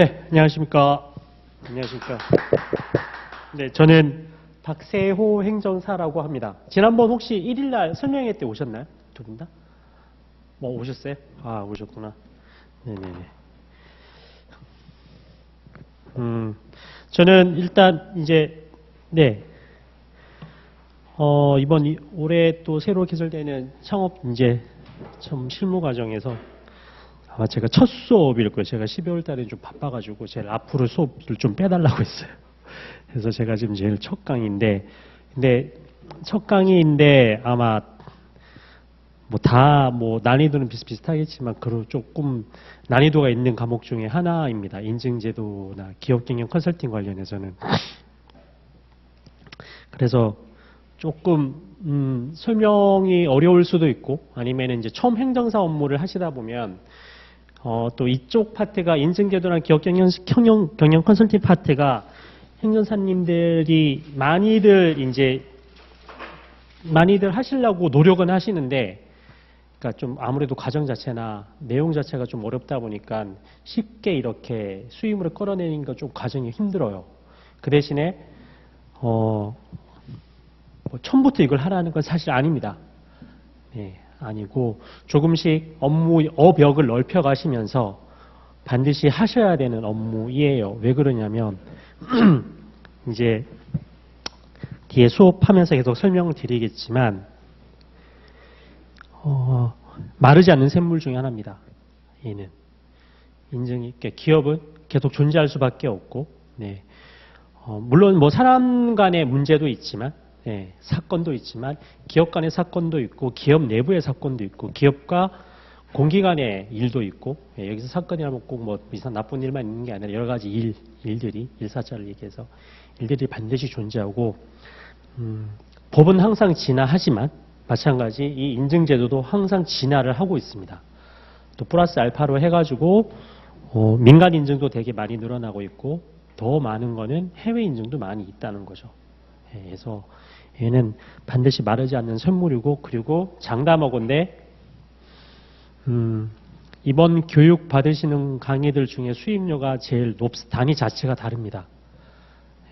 네, 안녕하십니까. 안녕하십니까. 네, 저는 박세호 행정사라고 합니다. 지난번 혹시 1일날 설명회 때 오셨나요? 두 분 다? 뭐 오셨어요? 아, 오셨구나. 네네네. 저는 일단 이제, 네. 올해 또 새로 개설되는 창업 이제 좀 실무 과정에서 아마 제가 첫 수업일 거예요. 제가 12월 달에 좀 바빠가지고 제일 앞으로 수업을 좀 빼달라고 했어요. 그래서 제가 지금 제일 첫 강의인데, 근데 첫 강의인데 아마 뭐 난이도는 비슷비슷하겠지만 그래도 조금 난이도가 있는 과목 중에 하나입니다. 인증제도나 기업경영 컨설팅 관련해서는. 그래서 조금 설명이 어려울 수도 있고 아니면 이제 처음 행정사 업무를 하시다 보면 또 이쪽 파트가 인증제도나 기업경영 경영 컨설팅 파트가 행정사님들이 많이들 하시려고 노력은 하시는데, 그러니까 좀 아무래도 과정 자체나 내용 자체가 좀 어렵다 보니까 쉽게 이렇게 수임으로 끌어내는 거 좀 과정이 힘들어요. 그 대신에 뭐 처음부터 이걸 하라는 건 사실 아닙니다. 네, 아니고 조금씩 업무 어벽을 넓혀 가시면서 반드시 하셔야 되는 업무이에요. 왜 그러냐면 이제 뒤에 수업하면서 계속 설명을 드리겠지만 마르지 않는 샘물 중에 하나입니다. 얘는 인증이 기업은 계속 존재할 수밖에 없고, 네. 물론 뭐 사람 간의 문제도 있지만, 네, 사건도 있지만 기업 간의 사건도 있고 기업 내부의 사건도 있고 기업과 공기 간의 일도 있고, 예, 여기서 사건이라면 꼭 뭐 이상 나쁜 일만 있는 게 아니라 여러 가지 일들이 일사자를 얘기해서 일들이 반드시 존재하고, 법은 항상 진화하지만 마찬가지 이 인증제도도 항상 진화를 하고 있습니다. 또 플러스 알파로 해가지고 민간 인증도 되게 많이 늘어나고 있고 더 많은 거는 해외 인증도 많이 있다는 거죠. 예, 그래서 얘는 반드시 마르지 않는 샘물이고, 그리고 장담하건대 이번 교육 받으시는 강의들 중에 수임료가 제일 단위 자체가 다릅니다.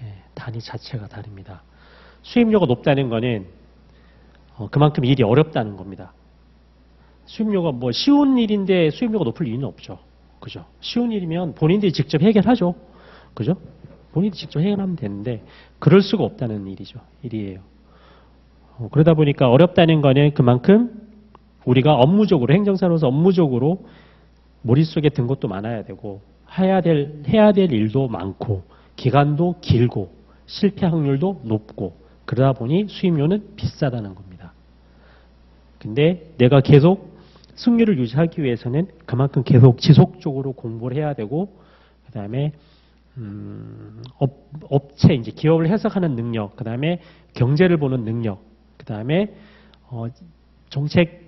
예, 단위 자체가 다릅니다. 수임료가 높다는 거는 그만큼 일이 어렵다는 겁니다. 수임료가 뭐 쉬운 일인데 수임료가 높을 이유는 없죠. 그죠? 쉬운 일이면 본인들이 직접 해결하죠. 그죠? 본인들이 직접 해결하면 되는데 그럴 수가 없다는 일이에요. 그러다 보니까 어렵다는 거는 그만큼 우리가 업무적으로, 행정사로서 업무적으로 머릿속에 든 것도 많아야 되고 해야 될 일도 많고 기간도 길고 실패 확률도 높고 그러다 보니 수임료는 비싸다는 겁니다. 근데 내가 계속 승률을 유지하기 위해서는 그만큼 계속 지속적으로 공부를 해야 되고, 그 다음에 업체, 이제 기업을 해석하는 능력, 그 다음에 경제를 보는 능력, 그 다음에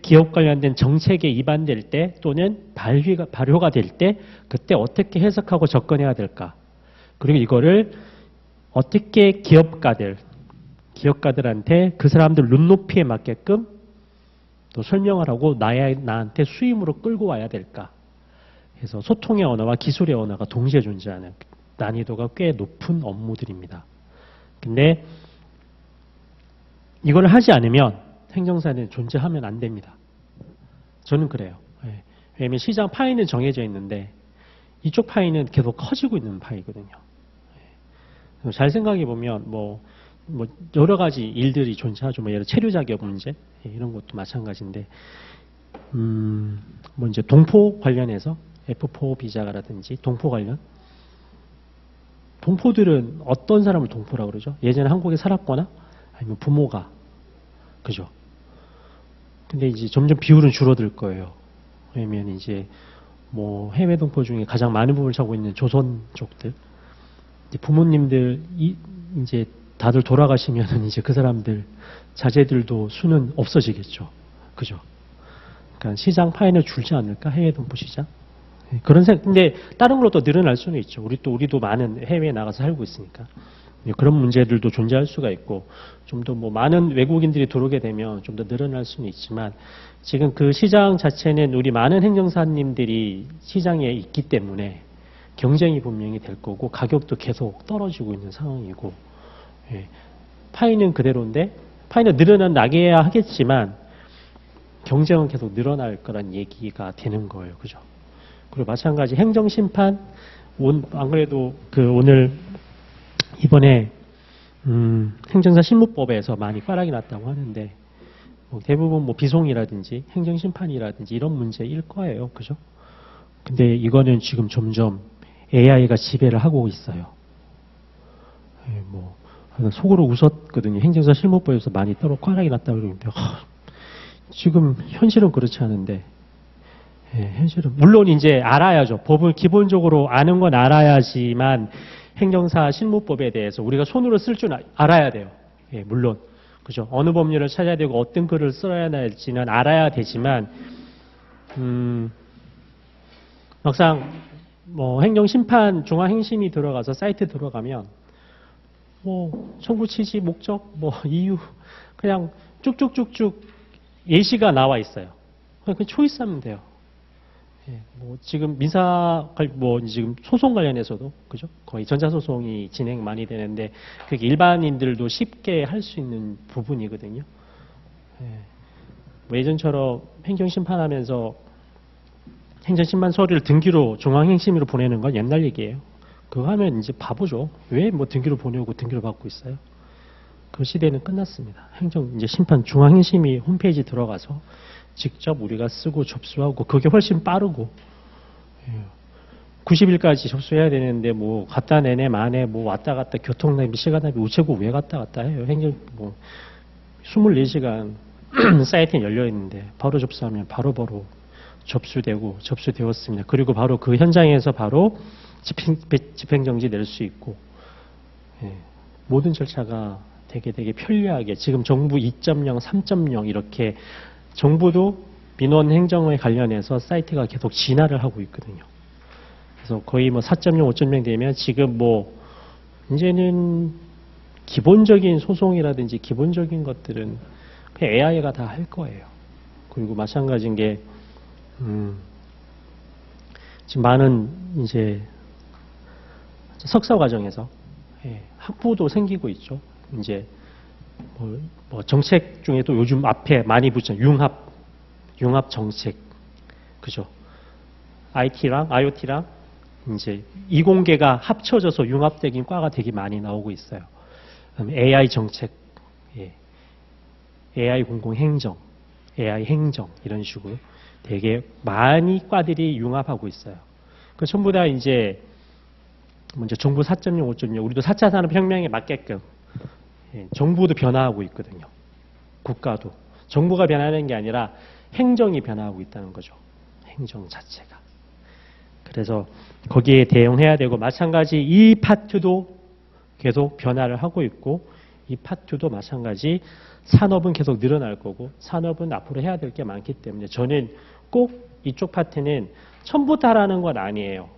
기업 관련된 정책에 위반될 때 또는 발효가 될 때 그때 어떻게 해석하고 접근해야 될까? 그리고 이거를 어떻게 기업가들한테 그 사람들 눈높이에 맞게끔 또 설명을 하고 나한테 수임으로 끌고 와야 될까? 그래서 소통의 언어와 기술의 언어가 동시에 존재하는 난이도가 꽤 높은 업무들입니다. 근데 이걸 하지 않으면 행정사는 존재하면 안 됩니다. 저는 그래요. 왜냐하면 시장 파이는 정해져 있는데 이쪽 파이는 계속 커지고 있는 파이거든요. 잘 생각해 보면 뭐 여러 가지 일들이 존재하죠. 뭐 예를 들어 체류 자격 문제 이런 것도 마찬가지인데, 뭐 이제 동포 관련해서 F4 비자라든지 동포 관련, 동포들은 어떤 사람을 동포라고 그러죠? 예전에 한국에 살았거나 아니면 부모가, 그죠? 근데 이제 점점 비율은 줄어들 거예요. 왜냐면 이제 뭐 해외 동포 중에 가장 많은 부분을 차고 있는 조선족들, 부모님들 이제 다들 돌아가시면은 이제 그 사람들 자제들도 수는 없어지겠죠. 그죠? 그러니까 시장 파이는 줄지 않을까? 해외 동포 시장? 근데 다른 걸로 또 늘어날 수는 있죠. 우리도 많은 해외에 나가서 살고 있으니까. 그런 문제들도 존재할 수가 있고, 좀 더 뭐 많은 외국인들이 들어오게 되면 좀 더 늘어날 수는 있지만, 지금 그 시장 자체는 우리 많은 행정사님들이 시장에 있기 때문에 경쟁이 분명히 될 거고 가격도 계속 떨어지고 있는 상황이고 예. 파이는 그대로인데 파이는 늘어나게 하겠지만 경쟁은 계속 늘어날 거란 얘기가 되는 거예요. 그죠? 그리고 마찬가지 행정심판 안 그래도 오늘 이번에 행정사 실무법에서 많이 꽈락이 났다고 하는데 대부분 비송이라든지 행정심판이라든지 이런 문제일 거예요. 그죠? 근데 이거는 지금 점점 AI가 지배를 하고 있어요. 속으로 웃었거든요. 행정사 실무법에서 많이 꽈락이 났다고 그러는데 지금 현실은 그렇지 않은데 현실은 물론 이제 알아야죠. 법을 기본적으로 아는 건 알아야지만 행정사 실무법에 대해서 우리가 손으로 쓸 줄 알아야 돼요. 물론 그죠. 어느 법률을 찾아야 되고 어떤 글을 써야 할지는 알아야 되지만 막상 행정심판 중앙행심이 들어가서 사이트 들어가면 청구 취지 목적 이유 그냥 쭉쭉쭉쭉 예시가 나와 있어요. 그냥 초이스하면 돼요. 지금 지금 소송 관련해서도 그죠? 거의 전자소송이 진행 많이 되는데 그게 일반인들도 쉽게 할 수 있는 부분이거든요. 예전처럼 행정심판하면서 행정심판 서류를 등기로 중앙행심으로 보내는 건 옛날 얘기예요. 그거 하면 이제 바보죠. 왜 등기로 보내고 등기로 받고 있어요? 그 시대는 끝났습니다. 이제 심판 중앙행심이 홈페이지 들어가서 직접 우리가 쓰고 접수하고 그게 훨씬 빠르고 90일까지 접수해야 되는데 갔다 내내 만에 왔다 갔다 교통낭비 시간낭비 우체국 왜 갔다 갔다 해요. 24시간 사이트에 열려 있는데 바로 접수하면 바로바로 접수되었습니다. 그리고 바로 그 현장에서 바로 집행정지 낼 수 있고 모든 절차가 되게 편리하게 지금 정부 2.0, 3.0 이렇게 정부도 민원 행정에 관련해서 사이트가 계속 진화를 하고 있거든요. 그래서 거의 4.0, 5.0 되면 지금 이제는 기본적인 소송이라든지 기본적인 것들은 그냥 AI가 다 할 거예요. 그리고 마찬가지인 게 지금 많은 이제 석사 과정에서 학부도 생기고 있죠. 이제 정책 중에도 요즘 앞에 많이 붙죠. 융합 정책. 그죠? IT랑 IoT랑 이제 이공계가 합쳐져서 융합적인 과가 되게 많이 나오고 있어요. AI 정책, AI 공공행정, AI 행정 이런 식으로 되게 많이 과들이 융합하고 있어요. 그 전부 다 이제 먼저 정부 4.0, 5.0 우리도 4차 산업혁명에 맞게끔 정부도 변화하고 있거든요. 국가도. 정부가 변하는 게 아니라 행정이 변화하고 있다는 거죠. 행정 자체가. 그래서 거기에 대응해야 되고 마찬가지 이 파트도 계속 변화를 하고 있고 이 파트도 마찬가지 산업은 계속 늘어날 거고 산업은 앞으로 해야 될 게 많기 때문에 저는 꼭 이쪽 파트는 전부 다라는 건 아니에요.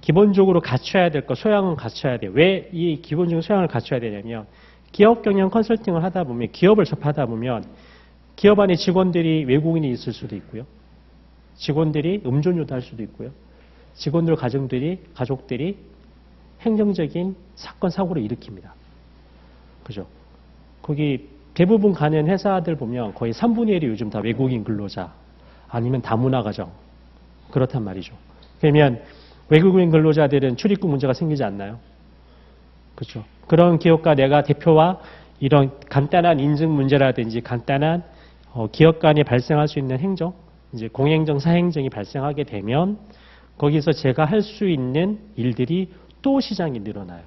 기본적으로 갖춰야 될 거 소양은 갖춰야 돼요. 왜 이 기본적인 소양을 갖춰야 되냐면 기업 경영 컨설팅을 하다 보면 기업을 접하다 보면 기업 안에 직원들이 외국인이 있을 수도 있고요. 직원들이 음주운전도 할 수도 있고요. 직원들 가족들이 행정적인 사건 사고를 일으킵니다. 그죠? 거기 대부분 가는 회사들 보면 거의 3분의 1이 요즘 다 외국인 근로자 아니면 다문화 가정 그렇단 말이죠. 그러면 외국인 근로자들은 출입국 문제가 생기지 않나요? 그렇죠. 그런 기업가 내가 대표와 이런 간단한 인증 문제라든지 간단한 기업 간에 발생할 수 있는 행정, 이제 공행정, 사행정이 발생하게 되면 거기서 제가 할 수 있는 일들이 또 시장이 늘어나요.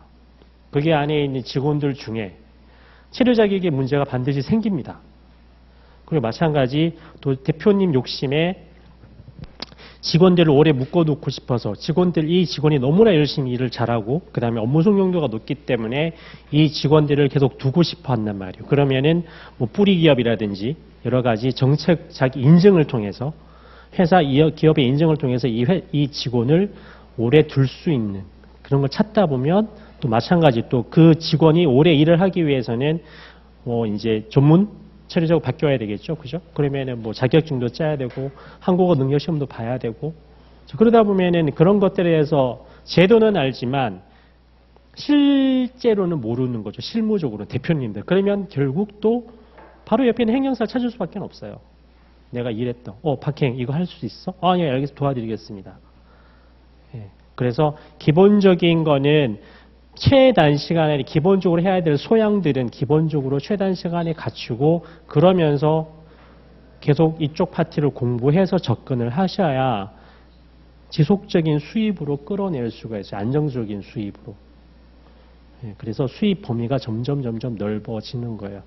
거기 안에 있는 직원들 중에 체류 자격의 문제가 반드시 생깁니다. 그리고 마찬가지 또 대표님 욕심에 직원들을 오래 묶어놓고 싶어서 이 직원이 너무나 열심히 일을 잘하고 그 다음에 업무 성용도가 높기 때문에 이 직원들을 계속 두고 싶어 한단 말이에요. 그러면은 뿌리 기업이라든지 여러 가지 정책 자기 인증을 통해서 회사 기업의 인증을 통해서 이 직원을 오래 둘 수 있는 그런 걸 찾다 보면 또 마찬가지 또 그 직원이 오래 일을 하기 위해서는 이제 전문 체류자고 바뀌어야 되겠죠. 그죠? 그러면은 자격증도 짜야 되고, 한국어 능력 시험도 봐야 되고, 그러다 보면은 그런 것들에 대해서 제도는 알지만 실제로는 모르는 거죠. 실무적으로 대표님들. 그러면 결국 또 바로 옆에 있는 행정사를 찾을 수밖에 없어요. 내가 이랬던. 박행 이거 할 수 있어? 예, 알겠습니다. 도와드리겠습니다. 예, 그래서 기본적인 거는 최단 시간에 기본적으로 해야 될 소양들은 기본적으로 최단 시간에 갖추고 그러면서 계속 이쪽 파트를 공부해서 접근을 하셔야 지속적인 수입으로 끌어낼 수가 있어요. 안정적인 수입으로. 예, 그래서 수입 범위가 점점 넓어지는 거예요.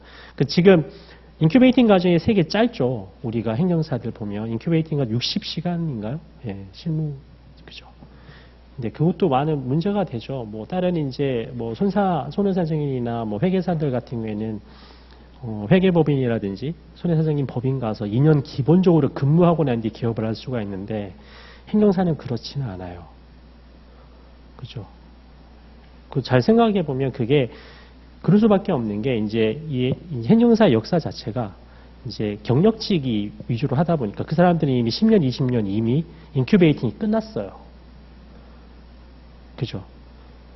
지금 인큐베이팅 과정이 되게 짧죠. 우리가 행정사들 보면 인큐베이팅가 60시간인가요? 예, 실무 그죠. 근데 그것도 많은 문제가 되죠. 뭐 다른 이제 뭐 손해사 증인이나 뭐 회계사들 같은 경우에는 회계법인이라든지 손해사증인 법인 가서 2년 기본적으로 근무하고 난 뒤 기업을 할 수가 있는데 행정사는 그렇지는 않아요. 그죠? 잘 생각해 보면 그게 그럴 수밖에 없는 게 이제 이 행정사 역사 자체가 이제 경력직이 위주로 하다 보니까 그 사람들이 이미 10년, 20년 이미 인큐베이팅이 끝났어요. 그죠?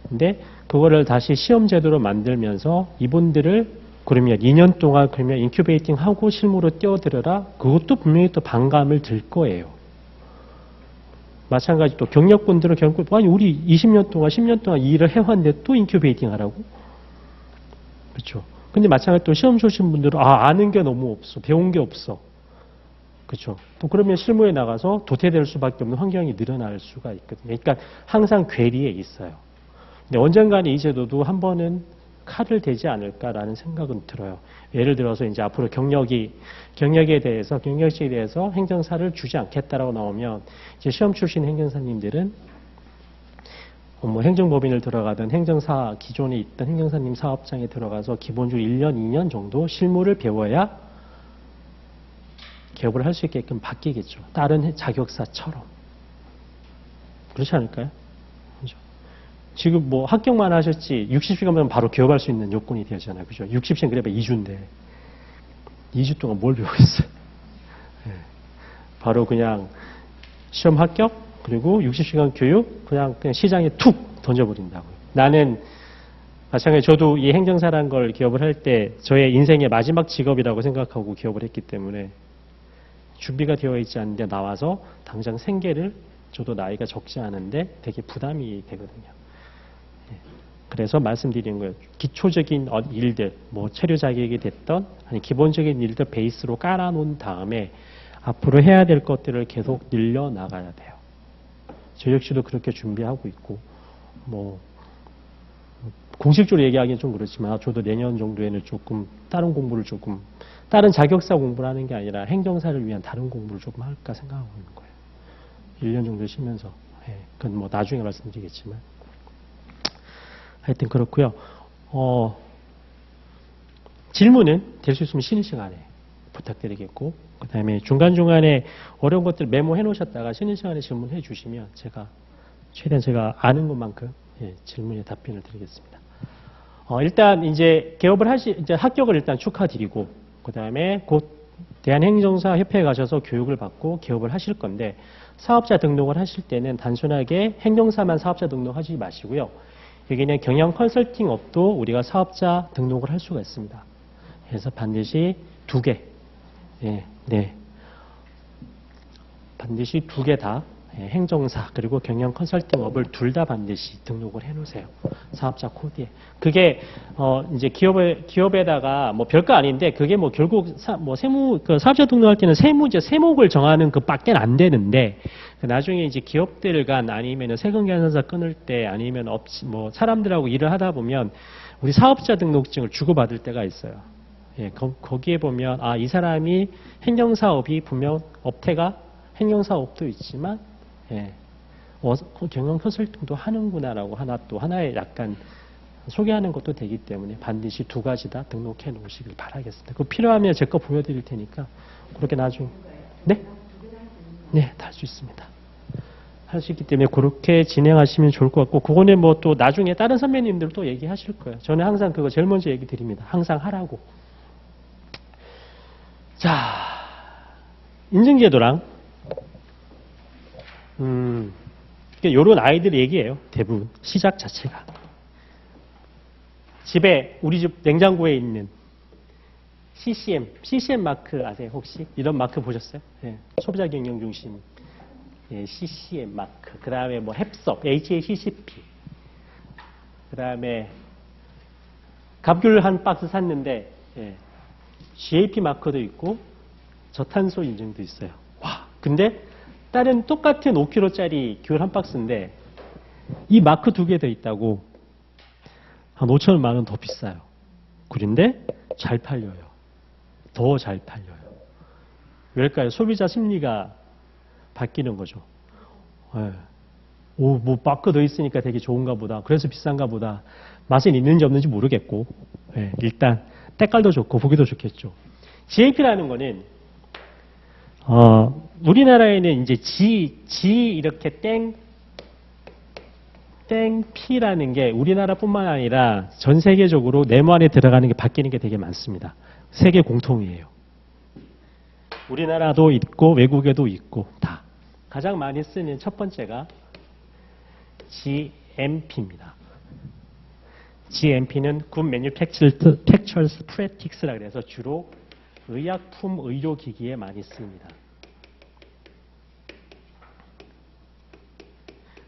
근데 그거를 다시 시험 제도로 만들면서 이분들을 그러면 2년 동안 그러면 인큐베이팅 하고 실무로 뛰어들어라. 그것도 분명히 또 반감을 들 거예요. 마찬가지 또 경력분들은 아니 우리 20년 동안 10년 동안 이 일을 해왔는데 또 인큐베이팅 하라고? 그렇죠. 근데 마찬가지로 또 시험 보신 분들은 아는 게 너무 없어. 배운 게 없어. 그렇죠. 또 그러면 실무에 나가서 도태될 수밖에 없는 환경이 늘어날 수가 있거든요. 그러니까 항상 괴리에 있어요. 근데 언젠가는 이 제도도 한 번은 칼을 대지 않을까라는 생각은 들어요. 예를 들어서 이제 앞으로 경력직에 대해서 행정사를 주지 않겠다라고 나오면 이제 시험 출신 행정사님들은 뭐 행정법인을 들어가든 행정사 기존에 있던 행정사님 사업장에 들어가서 기본적으로 1년, 2년 정도 실무를 배워야 개업을 할 수 있게끔 바뀌겠죠. 다른 자격사처럼. 그렇지 않을까요? 그죠? 지금 뭐 합격만 하셨지 60시간면 바로 개업할 수 있는 요건이 되잖아요. 그죠? 60시간 그래봐 2주인데 2주 동안 뭘 배우겠어요? 네. 바로 그냥 시험 합격 그리고 60시간 교육 그냥 시장에 툭 던져버린다고요. 나는 마찬가지 저도 이 행정사라는 걸 기업을 할 때 저의 인생의 마지막 직업이라고 생각하고 기업을 했기 때문에 준비가 되어 있지 않은데 나와서 당장 생계를 저도 나이가 적지 않은데 되게 부담이 되거든요. 그래서 말씀드리는 거예요. 기초적인 일들, 뭐 체류 자격이 됐던 아니 기본적인 일들 베이스로 깔아놓은 다음에 앞으로 해야 될 것들을 계속 늘려 나가야 돼요. 저 역시도 그렇게 준비하고 있고 뭐 공식적으로 얘기하기는 좀 그렇지만 저도 내년 정도에는 조금 다른 공부를 조금 다른 자격사 공부를 하는 게 아니라 행정사를 위한 다른 공부를 조금 할까 생각하고 있는 거예요. 1년 정도 쉬면서. 그건 뭐 나중에 말씀드리겠지만. 하여튼 그렇고요. 질문은 될 수 있으면 쉬는 시간에 부탁드리겠고 그 다음에 중간중간에 어려운 것들 메모해 놓으셨다가 쉬는 시간에 질문해 주시면 최대한 제가 아는 것만큼 질문에 답변을 드리겠습니다. 일단 이제 개업을 이제 합격을 일단 축하드리고 그 다음에 곧 대한행정사협회에 가셔서 교육을 받고 개업을 하실 건데 사업자 등록을 하실 때는 단순하게 행정사만 사업자 등록하지 마시고요. 여기는 경영 컨설팅 업도 우리가 사업자 등록을 할 수가 있습니다. 그래서 반드시 2개, 반드시 2개 다 행정사 그리고 경영 컨설팅업을 둘 다 반드시 등록을 해놓으세요. 사업자 코드에. 그게 이제 기업에다가 뭐 별거 아닌데 그게 뭐 결국 사업자 등록할 때는 세목을 정하는 그밖에 안 되는데 나중에 이제 기업들 간 아니면 세금 계산서 끊을 때 아니면 뭐 사람들하고 일을 하다 보면 우리 사업자 등록증을 주고받을 때가 있어요. 거기에 보면 이 사람이 행정사업이 분명 업태가 행정사업도 있지만 경영 컨설팅도 하는구나라고 하나의 약간 소개하는 것도 되기 때문에 반드시 2가지 다 등록해 놓으시길 바라겠습니다. 그거 필요하면 제 거 보여드릴 테니까 그렇게 나중에 네, 다 할 수 있습니다. 할 수 있기 때문에 그렇게 진행하시면 좋을 것 같고 그거는 뭐 또 나중에 다른 선배님들도 얘기하실 거예요. 저는 항상 그거 제일 먼저 얘기 드립니다. 항상 하라고. 자, 인증제도랑 이런 아이들 얘기예요. 대부분 시작 자체가. 집에 우리 집 냉장고에 있는 CCM 마크 아세요 혹시? 이런 마크 보셨어요? 네. 소비자 경영 중심 CCM 마크. 그 다음에 뭐 햅섭 HACCP. 그 다음에 감귤 한 박스 샀는데 GAP 마크도 있고 저탄소 인증도 있어요. 와, 근데 다른 똑같은 5kg짜리 귤 한 박스인데 이 마크 2개 더 있다고 한 5천만 원 더 비싸요. 그런데 잘 팔려요. 더 잘 팔려요. 왜일까요? 소비자 심리가 바뀌는 거죠. 오, 뭐 마크 더 있으니까 되게 좋은가 보다. 그래서 비싼가 보다. 맛은 있는지 없는지 모르겠고 일단 때깔도 좋고 보기도 좋겠죠. GAP라는 거는 우리나라에는 이제 G 이렇게 땡P라는 게 우리나라뿐만 아니라 전 세계적으로 네모 안에 들어가는 게 바뀌는 게 되게 많습니다. 세계 공통이에요. 우리나라도 있고 외국에도 있고 다. 가장 많이 쓰는 첫 번째가 GMP입니다. GMP는 Good Manufacturing Practice라고 해서 주로 의약품, 의료기기에 많이 씁니다.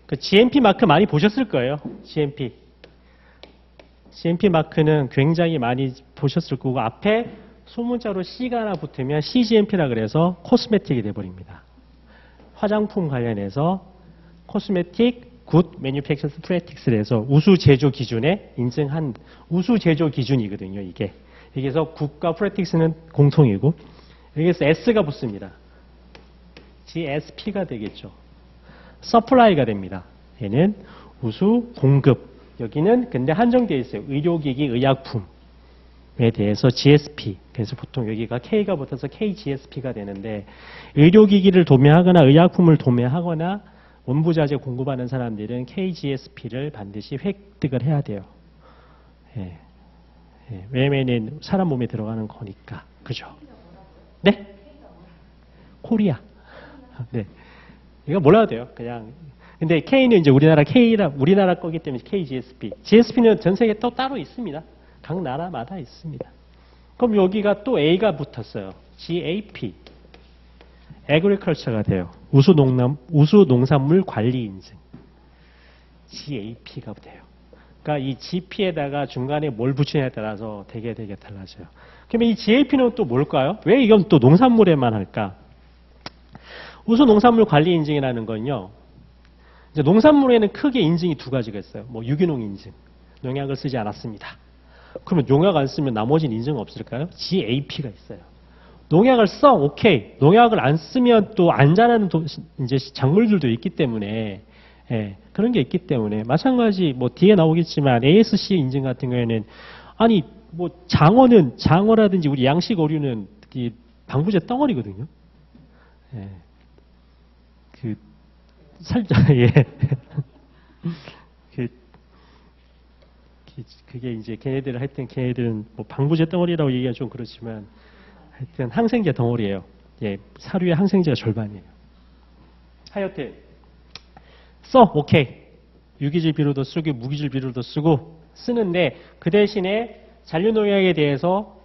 그 GMP 마크 많이 보셨을 거예요. GMP 마크는 굉장히 많이 보셨을 거고 앞에 소문자로 C가 하나 붙으면 CGMP라 그래서 코스메틱이 돼버립니다. 화장품 관련해서 코스메틱 Good Manufacturing Practice를 해서 우수 제조 기준에 인증한 우수 제조 기준이거든요. 이게. 여기서 Good과 Practice는 공통이고 여기서 S가 붙습니다. GSP가 되겠죠. Supply가 됩니다. 얘는 우수 공급. 여기는 근데 한정되어 있어요. 의료기기, 의약품에 대해서 GSP. 그래서 보통 여기가 K가 붙어서 KGSP가 되는데 의료기기를 도매하거나 의약품을 도매하거나 원부자재 공급하는 사람들은 KGSP를 반드시 획득을 해야 돼요. 왜냐면 사람 몸에 들어가는 거니까. 그죠? 네? 코리아. 네. 이거 몰라도 돼요. 그냥. 근데 K는 이제 우리나라 거기 때문에 KGSP. GSP는 전 세계에 또 따로 있습니다. 각 나라마다 있습니다. 그럼 여기가 또 A가 붙었어요. GAP. Agriculture가 돼요. 우수 농산물 관리 인증. GAP가 돼요. 그러니까 이 GP에다가 중간에 뭘 붙이냐에 따라서 되게 달라져요. 그러면 이 GAP는 또 뭘까요? 왜 이건 또 농산물에만 할까? 우수 농산물 관리 인증이라는 건요. 이제 농산물에는 크게 인증이 두 가지가 있어요. 뭐 유기농 인증. 농약을 쓰지 않았습니다. 그러면 농약 안 쓰면 나머지는 인증 없을까요? GAP가 있어요. 농약을 써, 오케이. 농약을 안 쓰면 또 안 자라는 이제 작물들도 있기 때문에, 그런 게 있기 때문에 마찬가지 뭐 뒤에 나오겠지만 ASC 인증 같은 경우에는 아니 뭐 장어라든지 우리 양식 어류는 이 방부제 덩어리거든요. 그게 이제 걔네들은 뭐 방부제 덩어리라고 얘기가 좀 그렇지만 하여튼 항생제 덩어리예요. 사료의 항생제가 절반이에요. 하여튼 오케이. 유기질 비료도 쓰고 무기질 비료도 쓰고 쓰는데 그 대신에 잔류농약에 대해서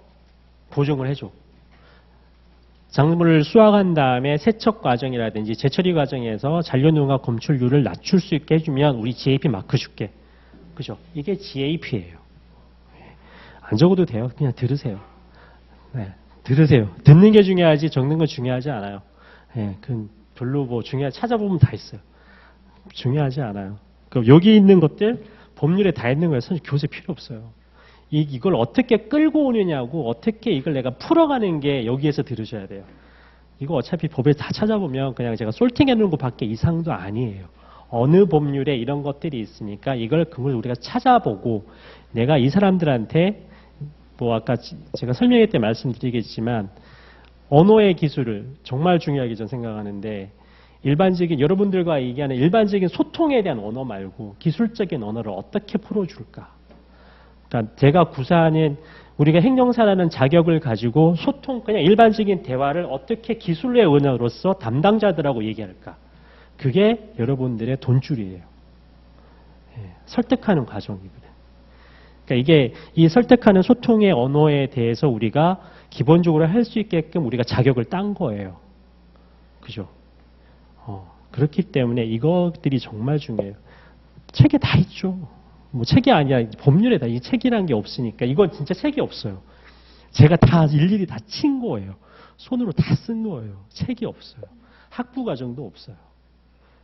보증을 해줘. 작물을 수확한 다음에 세척 과정이라든지 재처리 과정에서 잔류농약 검출률을 낮출 수 있게 해주면 우리 GAP 마크 줄게. 그죠? 이게 GAP예요. 안 적어도 돼요. 그냥 들으세요. 들으세요. 듣는 게 중요하지 적는 건 중요하지 않아요. 그건 별로 뭐 찾아보면 다 있어요. 중요하지 않아요. 그럼 여기 있는 것들 법률에 다 있는 거예요. 사실 교재 필요 없어요. 이걸 어떻게 끌고 오느냐고 어떻게 이걸 내가 풀어가는 게 여기에서 들으셔야 돼요. 이거 어차피 법에 다 찾아보면 그냥 제가 솔팅해 놓은 것밖에 이상도 아니에요. 어느 법률에 이런 것들이 있으니까 그걸 우리가 찾아보고 내가 이 사람들한테 뭐 아까 제가 설명회 때 말씀드리겠지만 언어의 기술을 정말 중요하게 저는 생각하는데 일반적인 여러분들과 얘기하는 일반적인 소통에 대한 언어 말고 기술적인 언어를 어떻게 풀어줄까? 그러니까 제가 구사하는 우리가 행정사라는 자격을 가지고 그냥 일반적인 대화를 어떻게 기술의 언어로서 담당자들하고 얘기할까? 그게 여러분들의 돈줄이에요. 예, 설득하는 과정이거든. 그러니까 이게 이 설득하는 소통의 언어에 대해서 우리가 기본적으로 할 수 있게끔 우리가 자격을 딴 거예요. 그죠? 그렇기 때문에 이것들이 정말 중요해요. 책에 다 있죠. 뭐 책이 아니야. 법률에다 이 책이라는 게 없으니까 이건 진짜 책이 없어요. 제가 다 일일이 다 친 거예요. 손으로 다 쓴 거예요. 책이 없어요. 학부 과정도 없어요.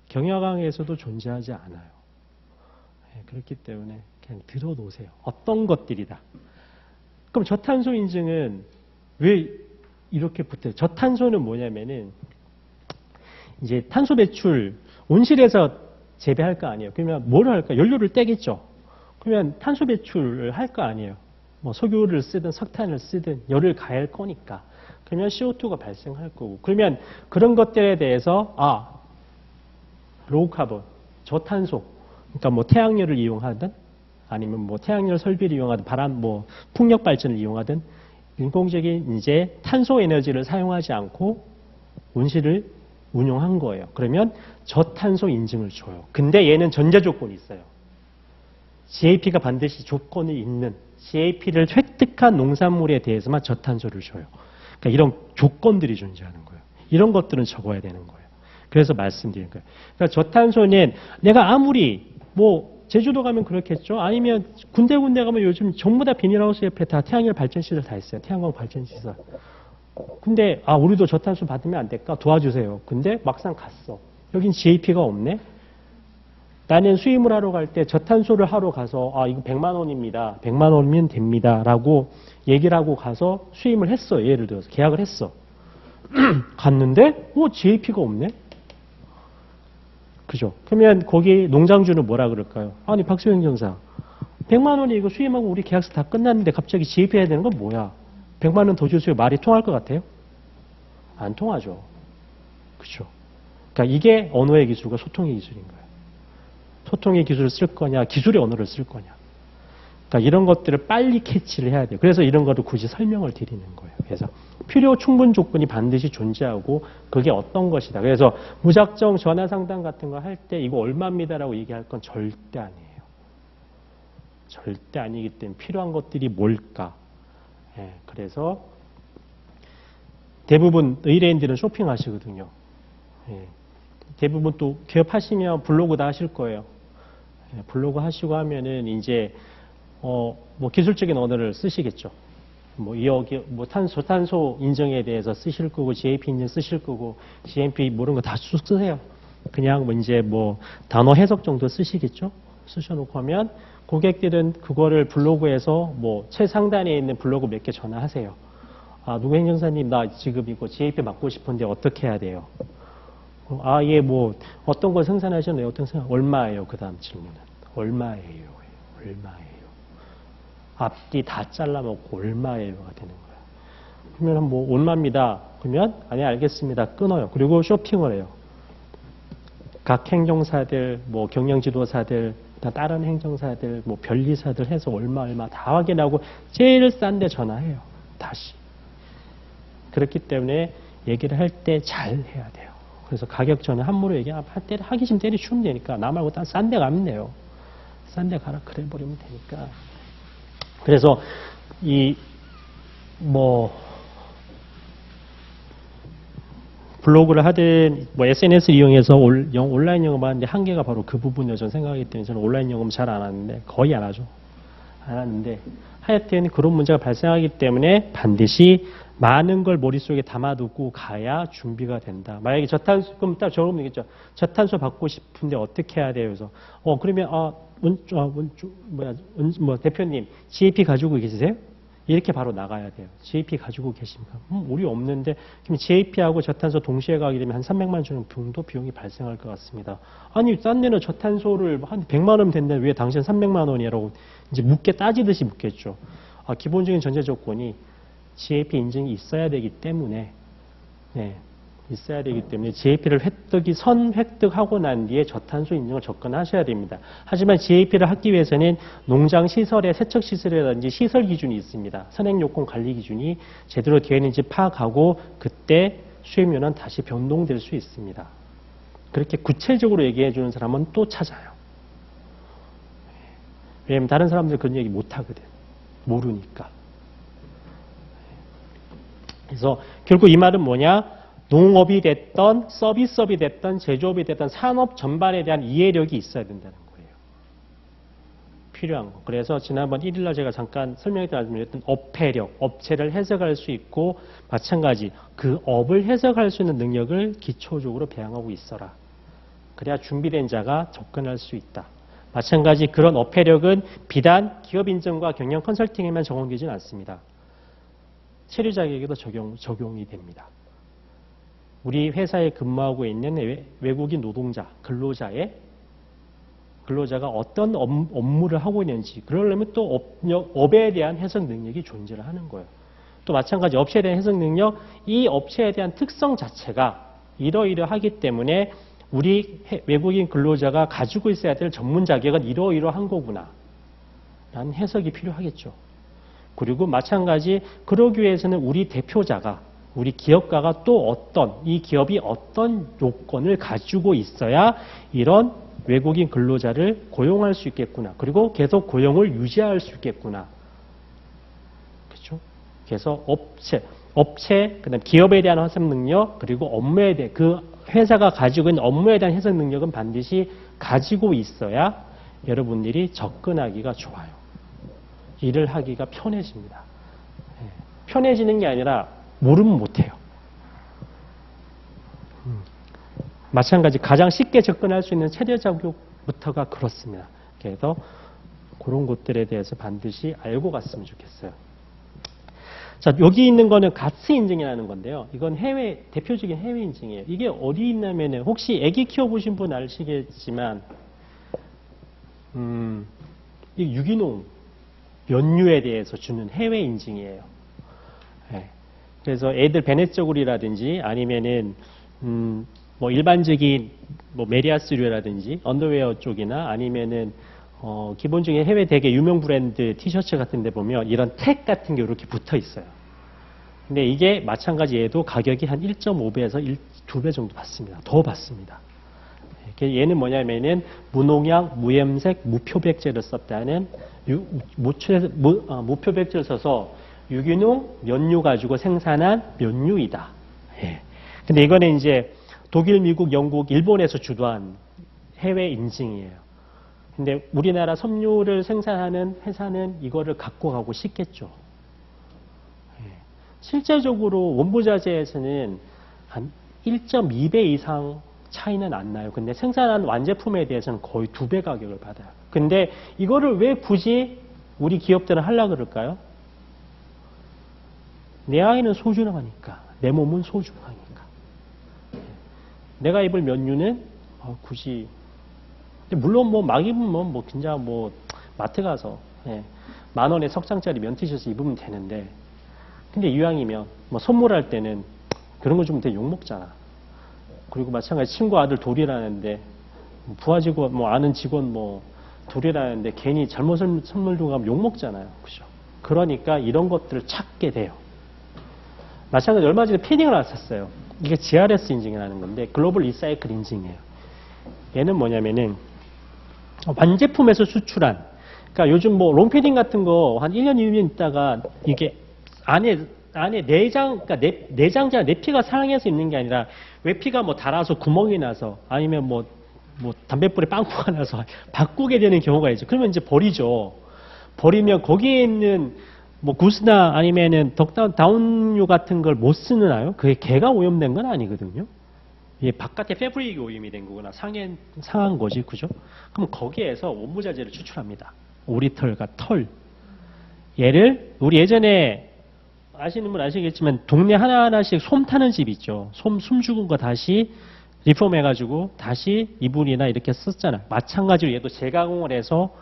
경영학에서도 존재하지 않아요. 네, 그렇기 때문에 그냥 들어놓으세요. 어떤 것들이다. 그럼 저탄소 인증은 왜 이렇게 붙어요? 저탄소는 뭐냐면은 이제 탄소 배출 온실에서 재배할 거 아니에요. 그러면 뭘 할까? 연료를 떼겠죠. 그러면 탄소 배출을 할 거 아니에요. 뭐 석유를 쓰든 석탄을 쓰든 열을 가할 거니까. 그러면 CO2가 발생할 거고. 그러면 그런 것들에 대해서 로우 카본, 저탄소. 그러니까 뭐 태양열을 이용하든 아니면 뭐 태양열 설비를 이용하든 바람 뭐 풍력 발전을 이용하든 인공적인 이제 탄소 에너지를 사용하지 않고 온실을 운용한 거예요. 그러면 저탄소 인증을 줘요. 근데 얘는 전제 조건이 있어요. GAP가 반드시 조건이 있는 GAP를 획득한 농산물에 대해서만 저탄소를 줘요. 그러니까 이런 조건들이 존재하는 거예요. 이런 것들은 적어야 되는 거예요. 그래서 말씀드린 거예요. 그러니까 저탄소는 내가 아무리 뭐 제주도 가면 그렇겠죠. 아니면 군데군데 가면 요즘 전부 다 비닐하우스 옆에 다 태양열 발전시설 다 있어요. 태양광 발전시설. 근데 우리도 저탄소 받으면 안 될까? 도와주세요. 근데 막상 갔어. 여긴 GAP가 없네. 나는 수임을 하러 갈 때 저탄소를 하러 가서 이거 100만 원입니다. 100만 원이면 됩니다. 라고 얘기를 하고 가서 수임을 했어. 예를 들어서 계약을 했어. 갔는데 GAP가 없네. 그죠? 그러면 거기 농장주는 뭐라 그럴까요? 아니 박수영 경사 100만 원이 이거 수임하고 우리 계약서 다 끝났는데 갑자기 GAP 해야 되는 건 뭐야? 100만 원 더 주세요. 말이 통할 것 같아요? 안 통하죠. 그죠? 그러니까 이게 언어의 기술과 소통의 기술인 거예요. 소통의 기술을 쓸 거냐, 기술의 언어를 쓸 거냐. 그러니까 이런 것들을 빨리 캐치를 해야 돼요. 그래서 이런 거를 굳이 설명을 드리는 거예요. 그래서 필요 충분 조건이 반드시 존재하고 그게 어떤 것이다. 그래서 무작정 전화 상담 같은 거 할 때 이거 얼마입니다라고 얘기할 건 절대 아니에요. 절대 아니기 때문에 필요한 것들이 뭘까. 예, 그래서 대부분 의뢰인들은 쇼핑하시거든요. 예, 대부분 또 개업하시면 블로그 다 하실 거예요. 예, 블로그 하시고 하면은 이제 뭐 기술적인 언어를 쓰시겠죠. 저탄소 인증에 대해서 쓰실 거고, GAP 인증 쓰실 거고, GMP 모르는 거 다 쓰세요. 그냥 이제 단어 해석 정도 쓰시겠죠. 쓰셔놓고 하면 고객들은 그거를 블로그에서 최상단에 있는 블로그 몇 개 전화하세요. 누구 행정사님 나 지금 이거 GAP 맡고 싶은데 어떻게 해야 돼요? 예, 어떤 걸 생산하셨나요? 어떤 생산? 얼마예요? 그 다음 질문은. 얼마예요? 얼마예요? 앞뒤 다 잘라먹고 얼마예요가 되는 거예요. 그러면 얼마입니다. 그러면 아니 알겠습니다. 끊어요. 그리고 쇼핑을 해요. 각 행정사들, 경영지도사들, 다른 행정사들, 변리사들 해서 얼마 다 확인하고 제일 싼 데 전화해요. 다시. 그렇기 때문에 얘기를 할 때 잘 해야 돼요. 그래서 가격 전에 함부로 얘기하면 하기 좀 때려주면 되니까 나 말고 딴 데 가면 돼요. 싼 데 가라 그래 버리면 되니까. 그래서 블로그를 하든 SNS를 이용해서 온라인 영업하는데 한계가 바로 그 부분이라고 저는 생각하기 때문에 저는 온라인 영업 잘 안 하는데 거의 안 하죠. 안 하는데 하여튼 그런 문제가 발생하기 때문에 반드시 많은 걸 머릿속에 담아두고 가야 준비가 된다. 만약에 저탄소, 그럼 딱 저러면 되겠죠. 저탄소 받고 싶은데 어떻게 해야 돼요? 그래서, 그러면, 대표님, GAP 가지고 계세요? 이렇게 바로 나가야 돼요. GAP 가지고 계십니까? 우리 없는데, 그럼 GAP하고 저탄소 동시에 가게 되면 한 300만 정도 비용이 발생할 것 같습니다. 아니, 딴 데는 저탄소를 한 100만 원 된다는데 왜 당신 300만 원이라고 이제 따지듯이 묻겠죠. 기본적인 전제 조건이 GAP 인증이 있어야 되기 때문에, GAP를 획득하고 난 뒤에 저탄소 인증을 접근하셔야 됩니다. 하지만 GAP를 하기 위해서는 농장 시설의 세척 시설이라든지 시설 기준이 있습니다. 선행요건 관리 기준이 제대로 되어 있는지 파악하고 그때 수입료는 다시 변동될 수 있습니다. 그렇게 구체적으로 얘기해 주는 사람은 또 찾아요. 왜냐면 다른 사람들 그런 얘기 못 하거든. 모르니까. 그래서 결국 이 말은 뭐냐? 농업이 됐던 서비스업이 됐던 제조업이 됐던 산업 전반에 대한 이해력이 있어야 된다는 거예요. 필요한 거. 그래서 지난번 1일날 제가 잠깐 설명했던 업해력, 업체를 해석할 수 있고 마찬가지 그 업을 해석할 수 있는 능력을 기초적으로 배양하고 있어라. 그래야 준비된 자가 접근할 수 있다. 마찬가지 그런 업해력은 비단 기업 인증과 경영 컨설팅에만 적용되지는 않습니다. 체류 자격에도 적용이 됩니다. 우리 회사에 근무하고 있는 외국인 노동자, 근로자가 어떤 업무를 하고 있는지 그러려면 또 업에 대한 해석 능력이 존재를 하는 거예요. 또 마찬가지 업체에 대한 해석 능력, 이 업체에 대한 특성 자체가 이러이러하기 때문에 우리 외국인 근로자가 가지고 있어야 될 전문 자격은 이러이러한 거구나 라는 해석이 필요하겠죠. 그리고 마찬가지 그러기 위해서는 우리 대표자가 우리 기업가가 또 이 기업이 어떤 요건을 가지고 있어야 이런 외국인 근로자를 고용할 수 있겠구나. 그리고 계속 고용을 유지할 수 있겠구나. 그렇죠? 그래서 업체, 그다음 기업에 대한 해석 능력, 그리고 업무에 대한 그 회사가 가지고 있는 업무에 대한 해석 능력은 반드시 가지고 있어야 여러분들이 접근하기가 좋아요. 일을 하기가 편해집니다. 편해지는 게 아니라 모르면 못해요. 마찬가지 가장 쉽게 접근할 수 있는 체류 자격부터가 그렇습니다. 그래서 그런 것들에 대해서 반드시 알고 갔으면 좋겠어요. 자, 여기 있는 거는 가스 인증이라는 건데요. 이건 대표적인 해외 인증이에요. 이게 어디 있냐면은 혹시 아기 키워보신 분 아시겠지만, 이 유기농 연유에 대해서 주는 해외 인증이에요. 네. 그래서 애들 베네저굴이라든지 아니면은 뭐 일반적인 뭐 메리아스류라든지 언더웨어 쪽이나 아니면은 기본적인 해외 되게 유명 브랜드 티셔츠 같은 데 보면 이런 택 같은 게 이렇게 붙어 있어요. 근데 이게 마찬가지 얘도 가격이 한 1.5배에서 2배 정도 받습니다. 더 받습니다. 얘는 뭐냐면은 무농약, 무염색, 무표백제를 썼다는 무표백제를 써서 유기농 면류 가지고 생산한 면류이다. 예. 근데 이거는 이제 독일, 미국, 영국, 일본에서 주도한 해외 인증이에요. 근데 우리나라 섬유를 생산하는 회사는 이거를 갖고 가고 싶겠죠. 예. 실제적으로 원부자재에서는 한 1.2배 이상 차이는 안 나요. 근데 생산한 완제품에 대해서는 거의 2배 가격을 받아요. 근데 이거를 왜 굳이 우리 기업들은 하려고 그럴까요? 내 아이는 소중하니까. 내 몸은 소중하니까. 내가 입을 면류는 굳이 물론 뭐 막 입으면 뭐 진짜 뭐 마트 가서 10,000원에 석장짜리 면 티셔츠 입으면 되는데 근데 이왕이면 뭐 선물할 때는 그런 거 주면 되게 욕먹잖아. 그리고 마찬가지 친구 아들 돌이라는데 부하 직원 뭐 아는 직원 뭐 돌이라는데 괜히 잘못 선물 주고 가면 욕먹잖아요. 그죠? 그러니까 이런 것들을 찾게 돼요. 마찬가지 얼마 전에 패딩을 하나 샀어요. 이게 GRS 인증이라는 건데 글로벌 리사이클 인증이에요. 얘는 뭐냐면은 완제품에서 수출한 그러니까 요즘 뭐 롱패딩 같은 거 한 1년 2년 있다가 이게 안에 내장 그러니까 내장자 내피가 상해서 입는 게 아니라 외피가 뭐 닳아서 구멍이 나서 아니면 뭐 담뱃불에 빵꾸가 나서 바꾸게 되는 경우가 있죠. 그러면 이제 버리죠. 버리면 거기에 있는 뭐 구스나 아니면은 다운류 같은 걸 못 쓰나요? 그게 개가 오염된 건 아니거든요. 이게 바깥에 패브릭이 오염이 된 거구나. 상한 거지, 그죠? 그럼 거기에서 원부자재를 추출합니다. 오리털과 털. 얘를 우리 예전에 아시는 분 아시겠지만 동네 하나하나씩 솜 타는 집 있죠. 숨 죽은 거 다시 리폼해가지고 다시 이불이나 이렇게 썼잖아요. 마찬가지로 얘도 재가공을 해서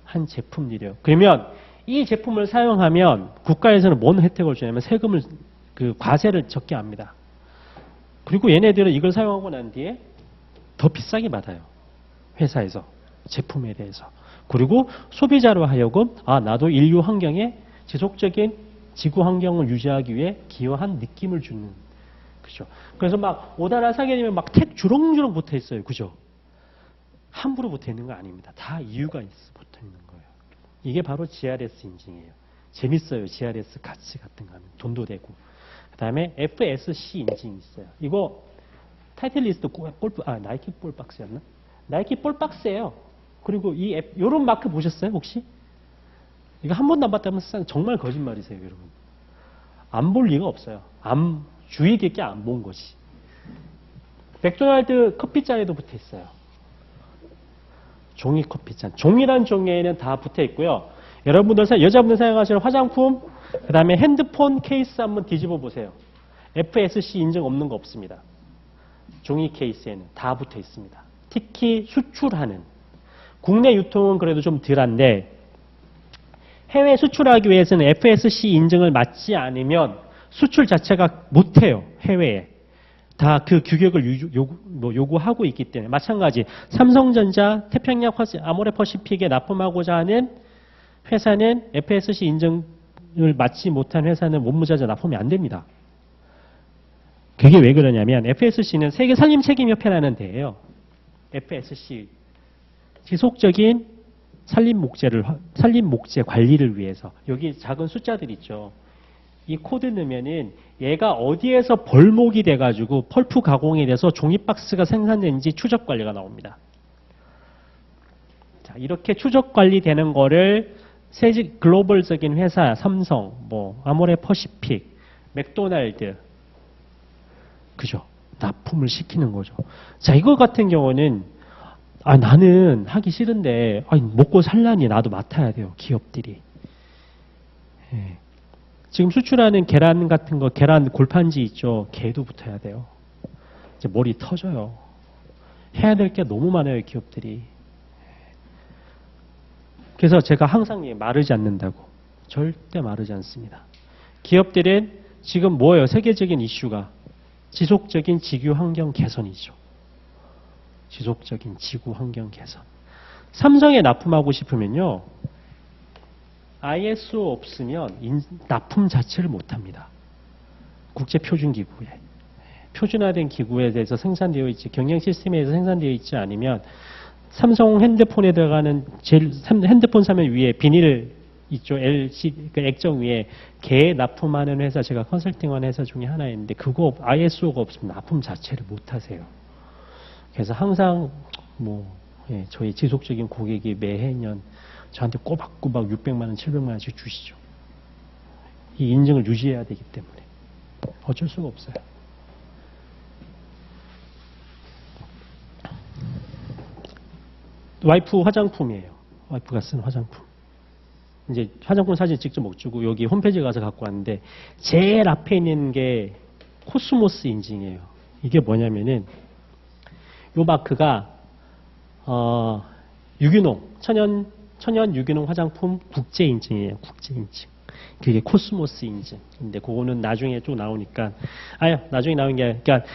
한 제품들이에요. 그러면 이 제품을 사용하면 국가에서는 뭔 혜택을 주냐면 세금을 과세를 적게 합니다. 그리고 얘네들은 이걸 사용하고 난 뒤에 더 비싸게 받아요. 회사에서 제품에 대해서. 그리고 소비자로 하여금 나도 인류 환경에 지속적인 지구 환경을 유지하기 위해 기여한 느낌을 주는 그죠? 그래서 막 5단화 사계되면 막 택 주렁주렁 붙어 있어요. 그죠? 함부로 붙어 있는 거 아닙니다. 다 이유가 있어 붙어 있는 거예요. 이게 바로 GRS 인증이에요. 재밌어요. GRS 가치 같은 거 하면 돈도 되고. 그 다음에 FSC 인증이 있어요. 이거 타이틀 리스트 나이키 볼박스였나? 나이키 볼박스예요. 그리고 이 앱, 요런 마크 보셨어요, 혹시? 이거 한 번도 안 봤다면 정말 거짓말이세요, 여러분. 안 볼 리가 없어요. 주의 깊게 안 본 거지. 맥도날드 커피잔에도 붙어 있어요. 종이 커피잔. 종이란 종이에는 다 붙어 있고요. 여러분들, 여자분들 사용하시는 화장품, 그 다음에 핸드폰 케이스 한번 뒤집어 보세요. FSC 인증 없는 거 없습니다. 종이 케이스에는 다 붙어 있습니다. 특히 수출하는. 국내 유통은 그래도 좀 덜한데, 해외 수출하기 위해서는 FSC 인증을 맞지 않으면 수출 자체가 못해요. 해외에. 다 그 규격을 요구하고 있기 때문에. 마찬가지 삼성전자, 태평양 아모레퍼시픽에 납품하고자 하는 회사는 FSC 인증을 맞지 못한 회사는 원무자재 납품이 안 됩니다. 그게 왜 그러냐면 FSC는 세계 산림책임협회라는 데예요. FSC 지속적인 산림목재 관리를 위해서. 여기 작은 숫자들 있죠. 이 코드 넣으면은 얘가 어디에서 벌목이 돼가지고 펄프 가공이 돼서 종이박스가 생산되는지 추적 관리가 나옵니다. 자, 이렇게 추적 관리되는 거를 글로벌적인 회사, 삼성, 아모레퍼시픽, 맥도날드, 그죠? 납품을 시키는 거죠. 자, 이거 같은 경우는 나는 하기 싫은데 먹고 살라니 나도 맡아야 돼요. 기업들이. 예. 지금 수출하는 계란 같은 거, 계란 골판지 있죠. 걔도 붙어야 돼요. 이제 머리 터져요. 해야 될 게 너무 많아요, 기업들이. 그래서 제가 항상 마르지 않는다고. 절대 마르지 않습니다. 기업들은 지금 뭐예요? 세계적인 이슈가 지속적인 지구 환경 개선이죠. 지속적인 지구 환경 개선. 삼성에 납품하고 싶으면요. ISO 없으면 납품 자체를 못합니다. 국제표준기구에. 표준화된 기구에 대해서 생산되어 있지, 경영 시스템에 대해서 생산되어 있지 않으면 삼성 핸드폰에 들어가는 핸드폰 사면 위에 비닐 있죠. LC, 그 액정 위에 개 납품하는 회사, 제가 컨설팅하는 회사 중에 하나인데 그거 ISO가 없으면 납품 자체를 못하세요. 그래서 항상 저희 지속적인 고객이 매해년 저한테 꼬박꼬박 600만 원, 700만 원씩 주시죠. 이 인증을 유지해야 되기 때문에 어쩔 수가 없어요. 와이프 화장품이에요. 와이프가 쓴 화장품. 이제 화장품 사진 직접 못 주고 여기 홈페이지 가서 갖고 왔는데 제일 앞에 있는 게 코스모스 인증이에요. 이게 뭐냐면은 요 마크가 유기농 천연 유기농 화장품 국제 인증이에요. 국제 인증. 그게 코스모스 인증. 근데 그거는 나중에 또 나오니까 나중에 나온 게 그러니까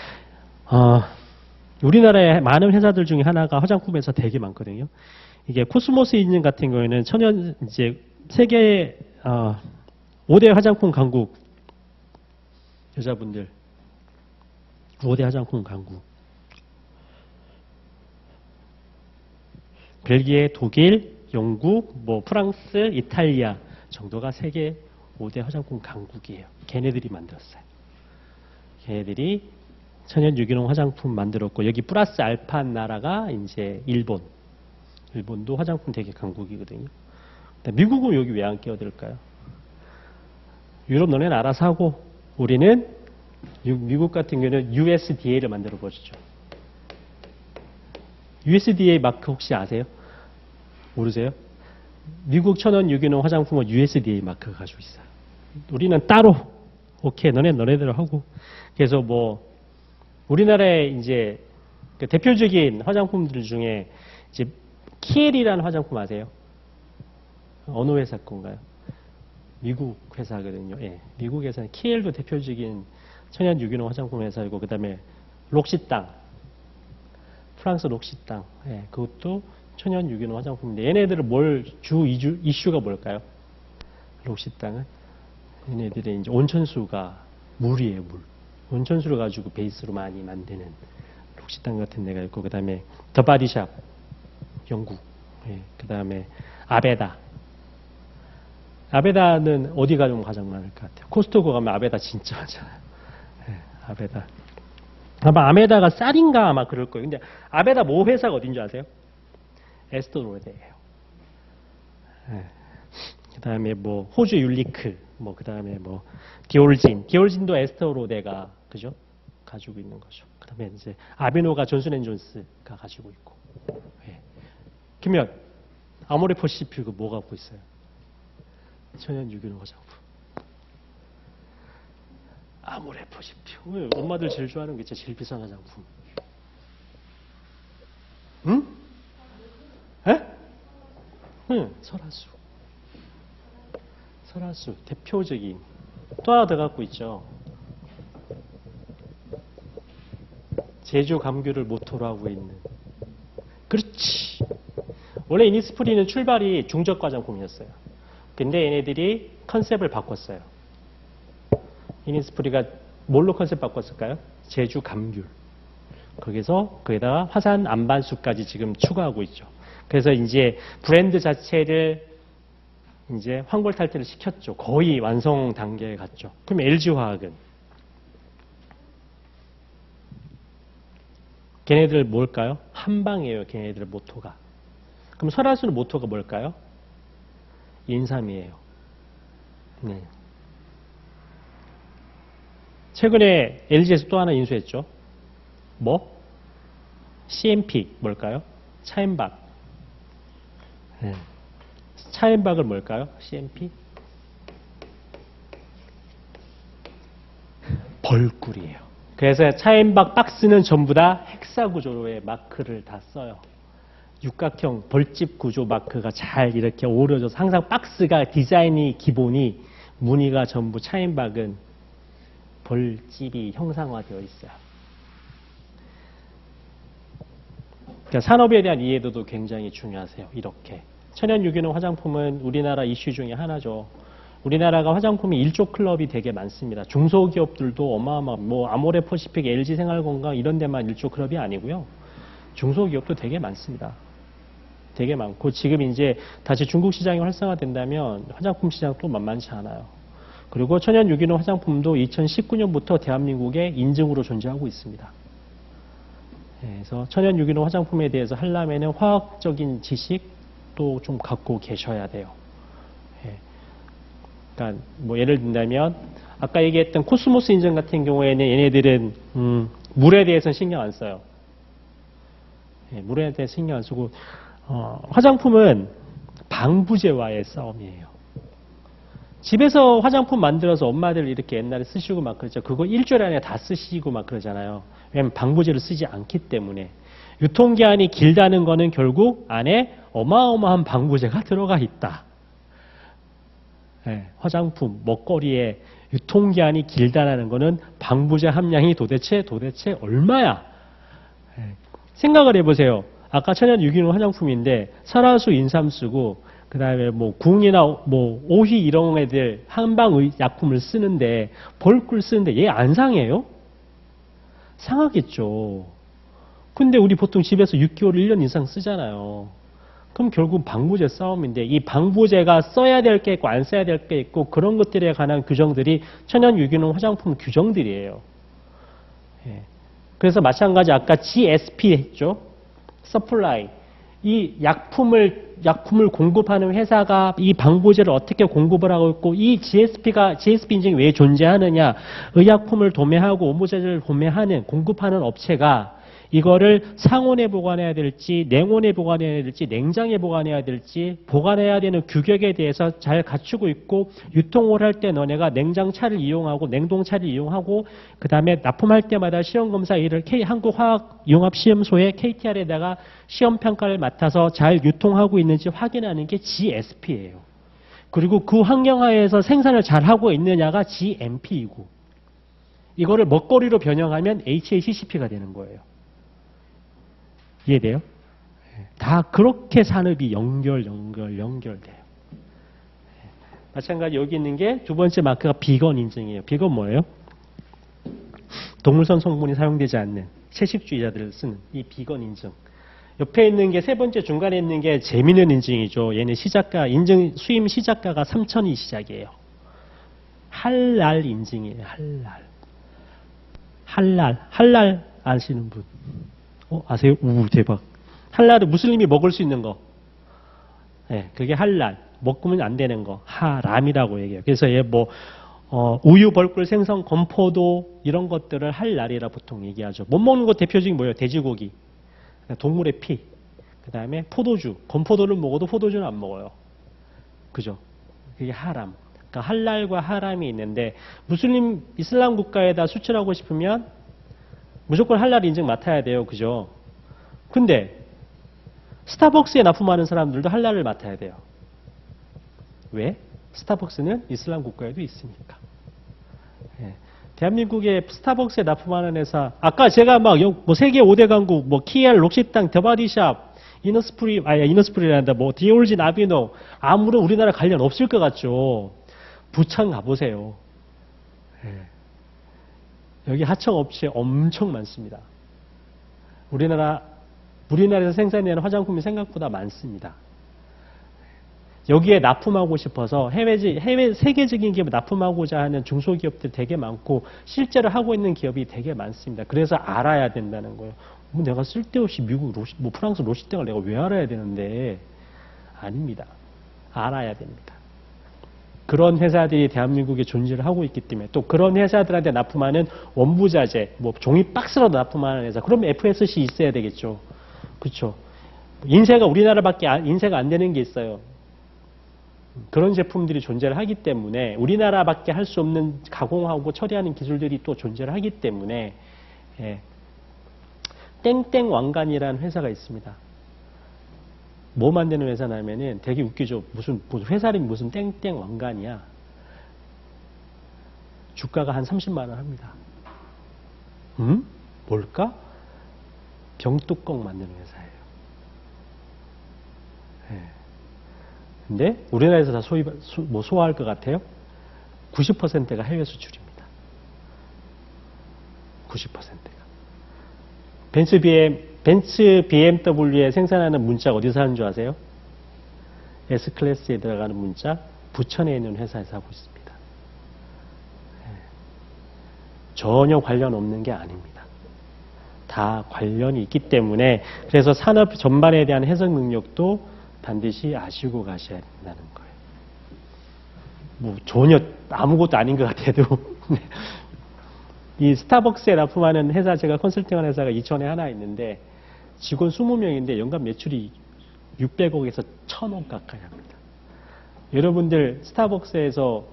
우리나라의 많은 회사들 중에 하나가 화장품 회사 되게 많거든요. 이게 코스모스 인증 같은 경우에는 이제 세계 5대 화장품 강국 여자분들 5대 화장품 강국 벨기에, 독일, 영국, 프랑스, 이탈리아 정도가 세계 5대 화장품 강국이에요. 걔네들이 만들었어요. 걔네들이 천연 유기농 화장품 만들었고 여기 플러스 알파 나라가 이제 일본도 화장품 되게 강국이거든요. 미국은 여기 왜 안 끼어들까요? 유럽 너네는 알아서 하고 우리는 미국 같은 경우는 USDA를 만들어 보시죠. USDA 마크 혹시 아세요? 모르세요? 미국 천연 유기농 화장품은 USDA 마크가 가지고 있어요. 우리는 따로 오케이 너네대로 하고 그래서 우리나라에 이제 그 대표적인 화장품들 중에 이제 키엘이라는 화장품 아세요? 어느 회사 건가요? 미국 회사거든요. 예, 미국 회사는 키엘도 대표적인 천연 유기농 화장품 회사이고 그다음에 록시땅, 프랑스 록시땅, 예, 그것도 천연 유기농 화장품인데 얘네들은 이슈가 뭘까요? 록시땅은 얘네들의 이제 온천수가 물이에요, 물. 온천수를 가지고 베이스로 많이 만드는 록시땅 같은 데가 있고, 그 다음에 더 바디샵 영국, 예, 그 다음에 아베다. 아베다는 어디가 좀 가장 많을 것 같아요? 코스트코 가면 아베다 진짜 많잖아요. 예, 아베다. 아마 아메다가 쌀인가 아마 그럴 거예요. 근데 아베다 모 회사가 어딘지 아세요? 에스토로데예요. 예. 그 다음에 뭐 호주 율리크, 뭐 그 다음에 뭐 디올진도 에스토로데가 그죠? 가지고 있는 거죠. 그 다음에 이제 아베노가 존슨앤존스가 가지고 있고. 예. 그러면 아모레퍼시픽은 뭐 갖고 있어요? 천연 유기농 화장품. 아모레퍼시픽. 엄마들 제일 좋아하는 게 진짜 제일 비싼 화장품. 응? 에? 응, 설화수. 설화수 대표적인. 또 하나 더 갖고 있죠. 제주 감귤을 모토로 하고 있는. 그렇지. 원래 이니스프리는 출발이 중저가 화장품이었어요. 근데 얘네들이 컨셉을 바꿨어요. 이니스프리가 뭘로 컨셉 바꿨을까요? 제주 감귤. 거기다가 화산 안반수까지 지금 추가하고 있죠. 그래서 이제 브랜드 자체를 이제 환골탈태를 시켰죠. 거의 완성 단계에 갔죠. 그럼 LG화학은? 걔네들 뭘까요? 한방이에요. 걔네들 모토가. 그럼 설화수는 모토가 뭘까요? 인삼이에요. 네. 최근에 LG에서 또 하나 인수했죠. 뭐? CMP 뭘까요? 차엠박. 네. 차엠박은 뭘까요? CMP? 벌꿀이에요. 그래서 차엠박 박스는 전부 다 헥사 구조로의 마크를 다 써요. 육각형 벌집 구조 마크가 잘 이렇게 오려져서 항상 박스가 디자인이 기본이 무늬가 전부 차엠박은 벌집이 형상화되어 있어요. 그러니까 산업에 대한 이해도도 굉장히 중요하세요. 이렇게. 천연 유기농 화장품은 우리나라 이슈 중에 하나죠. 우리나라가 화장품이 1조 클럽이 되게 많습니다. 중소기업들도 뭐 아모레퍼시픽, LG생활건강 이런 데만 1조 클럽이 아니고요. 중소기업도 되게 많습니다. 되게 많고 지금 이제 다시 중국 시장이 활성화된다면 화장품 시장도 만만치 않아요. 그리고 천연 유기농 화장품도 2019년부터 대한민국에 인증으로 존재하고 있습니다. 그래서 천연 유기농 화장품에 대해서 하려면은 화학적인 지식도 좀 갖고 계셔야 돼요. 그러니까 뭐 예를 든다면 아까 얘기했던 코스모스 인증 같은 경우에는 얘네들은 물에 대해서는 신경 안 써요. 물에 대해서 신경 안 쓰고 화장품은 방부제와의 싸움이에요. 집에서 화장품 만들어서 엄마들 이렇게 옛날에 쓰시고 막 그러죠. 그거 일주일 안에 다 쓰시고 막 그러잖아요. 왜냐면 방부제를 쓰지 않기 때문에. 유통기한이 길다는 거는 결국 안에 어마어마한 방부제가 들어가 있다. 네, 화장품, 먹거리에 유통기한이 길다는 거는 방부제 함량이 도대체 얼마야? 네, 생각을 해보세요. 아까 천연 유기농 화장품인데 설화수 인삼 쓰고 그 다음에 뭐 궁이나 뭐 오휘 이런 애들 한방 약품을 쓰는데 벌꿀 쓰는데 얘 안 상해요? 상하겠죠. 근데 우리 보통 집에서 6개월, 1년 이상 쓰잖아요. 그럼 결국 방부제 싸움인데 이 방부제가 써야 될 게 있고 안 써야 될 게 있고 그런 것들에 관한 규정들이 천연 유기농 화장품 규정들이에요. 예. 그래서 마찬가지 아까 GSP 했죠. 서플라이. 이 약품을 공급하는 회사가 이 방부제를 어떻게 공급을 하고 있고 이 GSP 인증이 왜 존재하느냐. 의약품을 도매하고 오모제를 도매하는 공급하는 업체가 이거를 상온에 보관해야 될지 냉온에 보관해야 될지 냉장에 보관해야 될지 보관해야 되는 규격에 대해서 잘 갖추고 있고 유통을 할 때 너네가 냉장차를 이용하고 냉동차를 이용하고 그 다음에 납품할 때마다 시험검사 일을 한국화학융합시험소의 KTR에다가 시험평가를 맡아서 잘 유통하고 있는지 확인하는 게 GSP예요. 그리고 그 환경하에서 생산을 잘 하고 있느냐가 GMP이고 이거를 먹거리로 변형하면 HACCP가 되는 거예요. 이해돼요? 다 그렇게 산업이 연결돼요. 마찬가지 여기 있는 게 두 번째 마크가 비건 인증이에요. 비건 뭐예요? 동물성 성분이 사용되지 않는 채식주의자들을 쓰는 이 비건 인증. 옆에 있는 게 세 번째 중간에 있는 게 재미있는 인증이죠. 얘는 시작가, 인증 수임 시작가가 3,000이 시작이에요. 할랄 인증이에요. 할랄 아시는 분? 아세요? 대박. 할랄은 무슬림이 먹을 수 있는 거. 네, 그게 할랄. 먹으면 안 되는 거. 하람이라고 얘기해요. 그래서 얘 우유, 벌꿀, 생선, 건포도 이런 것들을 할랄이라 보통 얘기하죠. 못 먹는 거 대표적인 뭐예요? 돼지고기, 동물의 피, 그 다음에 포도주. 건포도를 먹어도 포도주는 안 먹어요. 그죠? 그게 하람. 그러니까 할랄과 하람이 있는데 무슬림 이슬람 국가에다 수출하고 싶으면 무조건 할랄 인증 맡아야 돼요. 그죠? 근데 스타벅스에 납품하는 사람들도 할랄을 맡아야 돼요. 왜? 스타벅스는 이슬람 국가에도 있으니까. 예. 대한민국의 스타벅스에 납품하는 회사, 아까 제가 세계 5대 강국, 키엘, 록시땅, 더바디샵, 이너스프리란다, 디올진, 아비노, 아무런 우리나라 관련 없을 것 같죠. 부천 가보세요. 예. 여기 하청업체 엄청 많습니다. 우리나라에서 생산되는 화장품이 생각보다 많습니다. 여기에 납품하고 싶어서 세계적인 기업 납품하고자 하는 중소기업들 되게 많고 실제로 하고 있는 기업이 되게 많습니다. 그래서 알아야 된다는 거예요. 내가 쓸데없이 미국, 프랑스 로시땅을 내가 왜 알아야 되는데 아닙니다. 알아야 됩니다. 그런 회사들이 대한민국에 존재를 하고 있기 때문에 또 그런 회사들한테 납품하는 원부자재, 종이 박스라도 납품하는 회사, 그러면 FSC 있어야 되겠죠. 그렇죠. 인쇄가 우리나라밖에 인쇄가 안 되는 게 있어요. 그런 제품들이 존재를 하기 때문에 우리나라밖에 할 수 없는 가공하고 처리하는 기술들이 또 존재를 하기 때문에 땡땡 왕관이라는 회사가 있습니다. 뭐 만드는 회사냐면은 되게 웃기죠. 무슨 회사 이름이 무슨 땡땡 왕관이야. 주가가 한 30만 원 합니다. 뭘까? 병뚜껑 만드는 회사예요. 근데 우리나라에서 다 소화할 것 같아요? 90%가 해외 수출입니다. 90%가. 벤츠 BMW에 생산하는 문자가 어디서 하는 줄 아세요? S클래스에 들어가는 문자 부천에 있는 회사에서 하고 있습니다. 전혀 관련 없는 게 아닙니다. 다 관련이 있기 때문에 그래서 산업 전반에 대한 해석 능력도 반드시 아시고 가셔야 된다는 거예요. 전혀 아무것도 아닌 것 같아도 이 스타벅스에 납품하는 회사, 제가 컨설팅하는 회사가 이천에 하나 있는데 직원 20명인데 연간 매출이 600억에서 1000억 가까이 합니다. 여러분들 스타벅스에서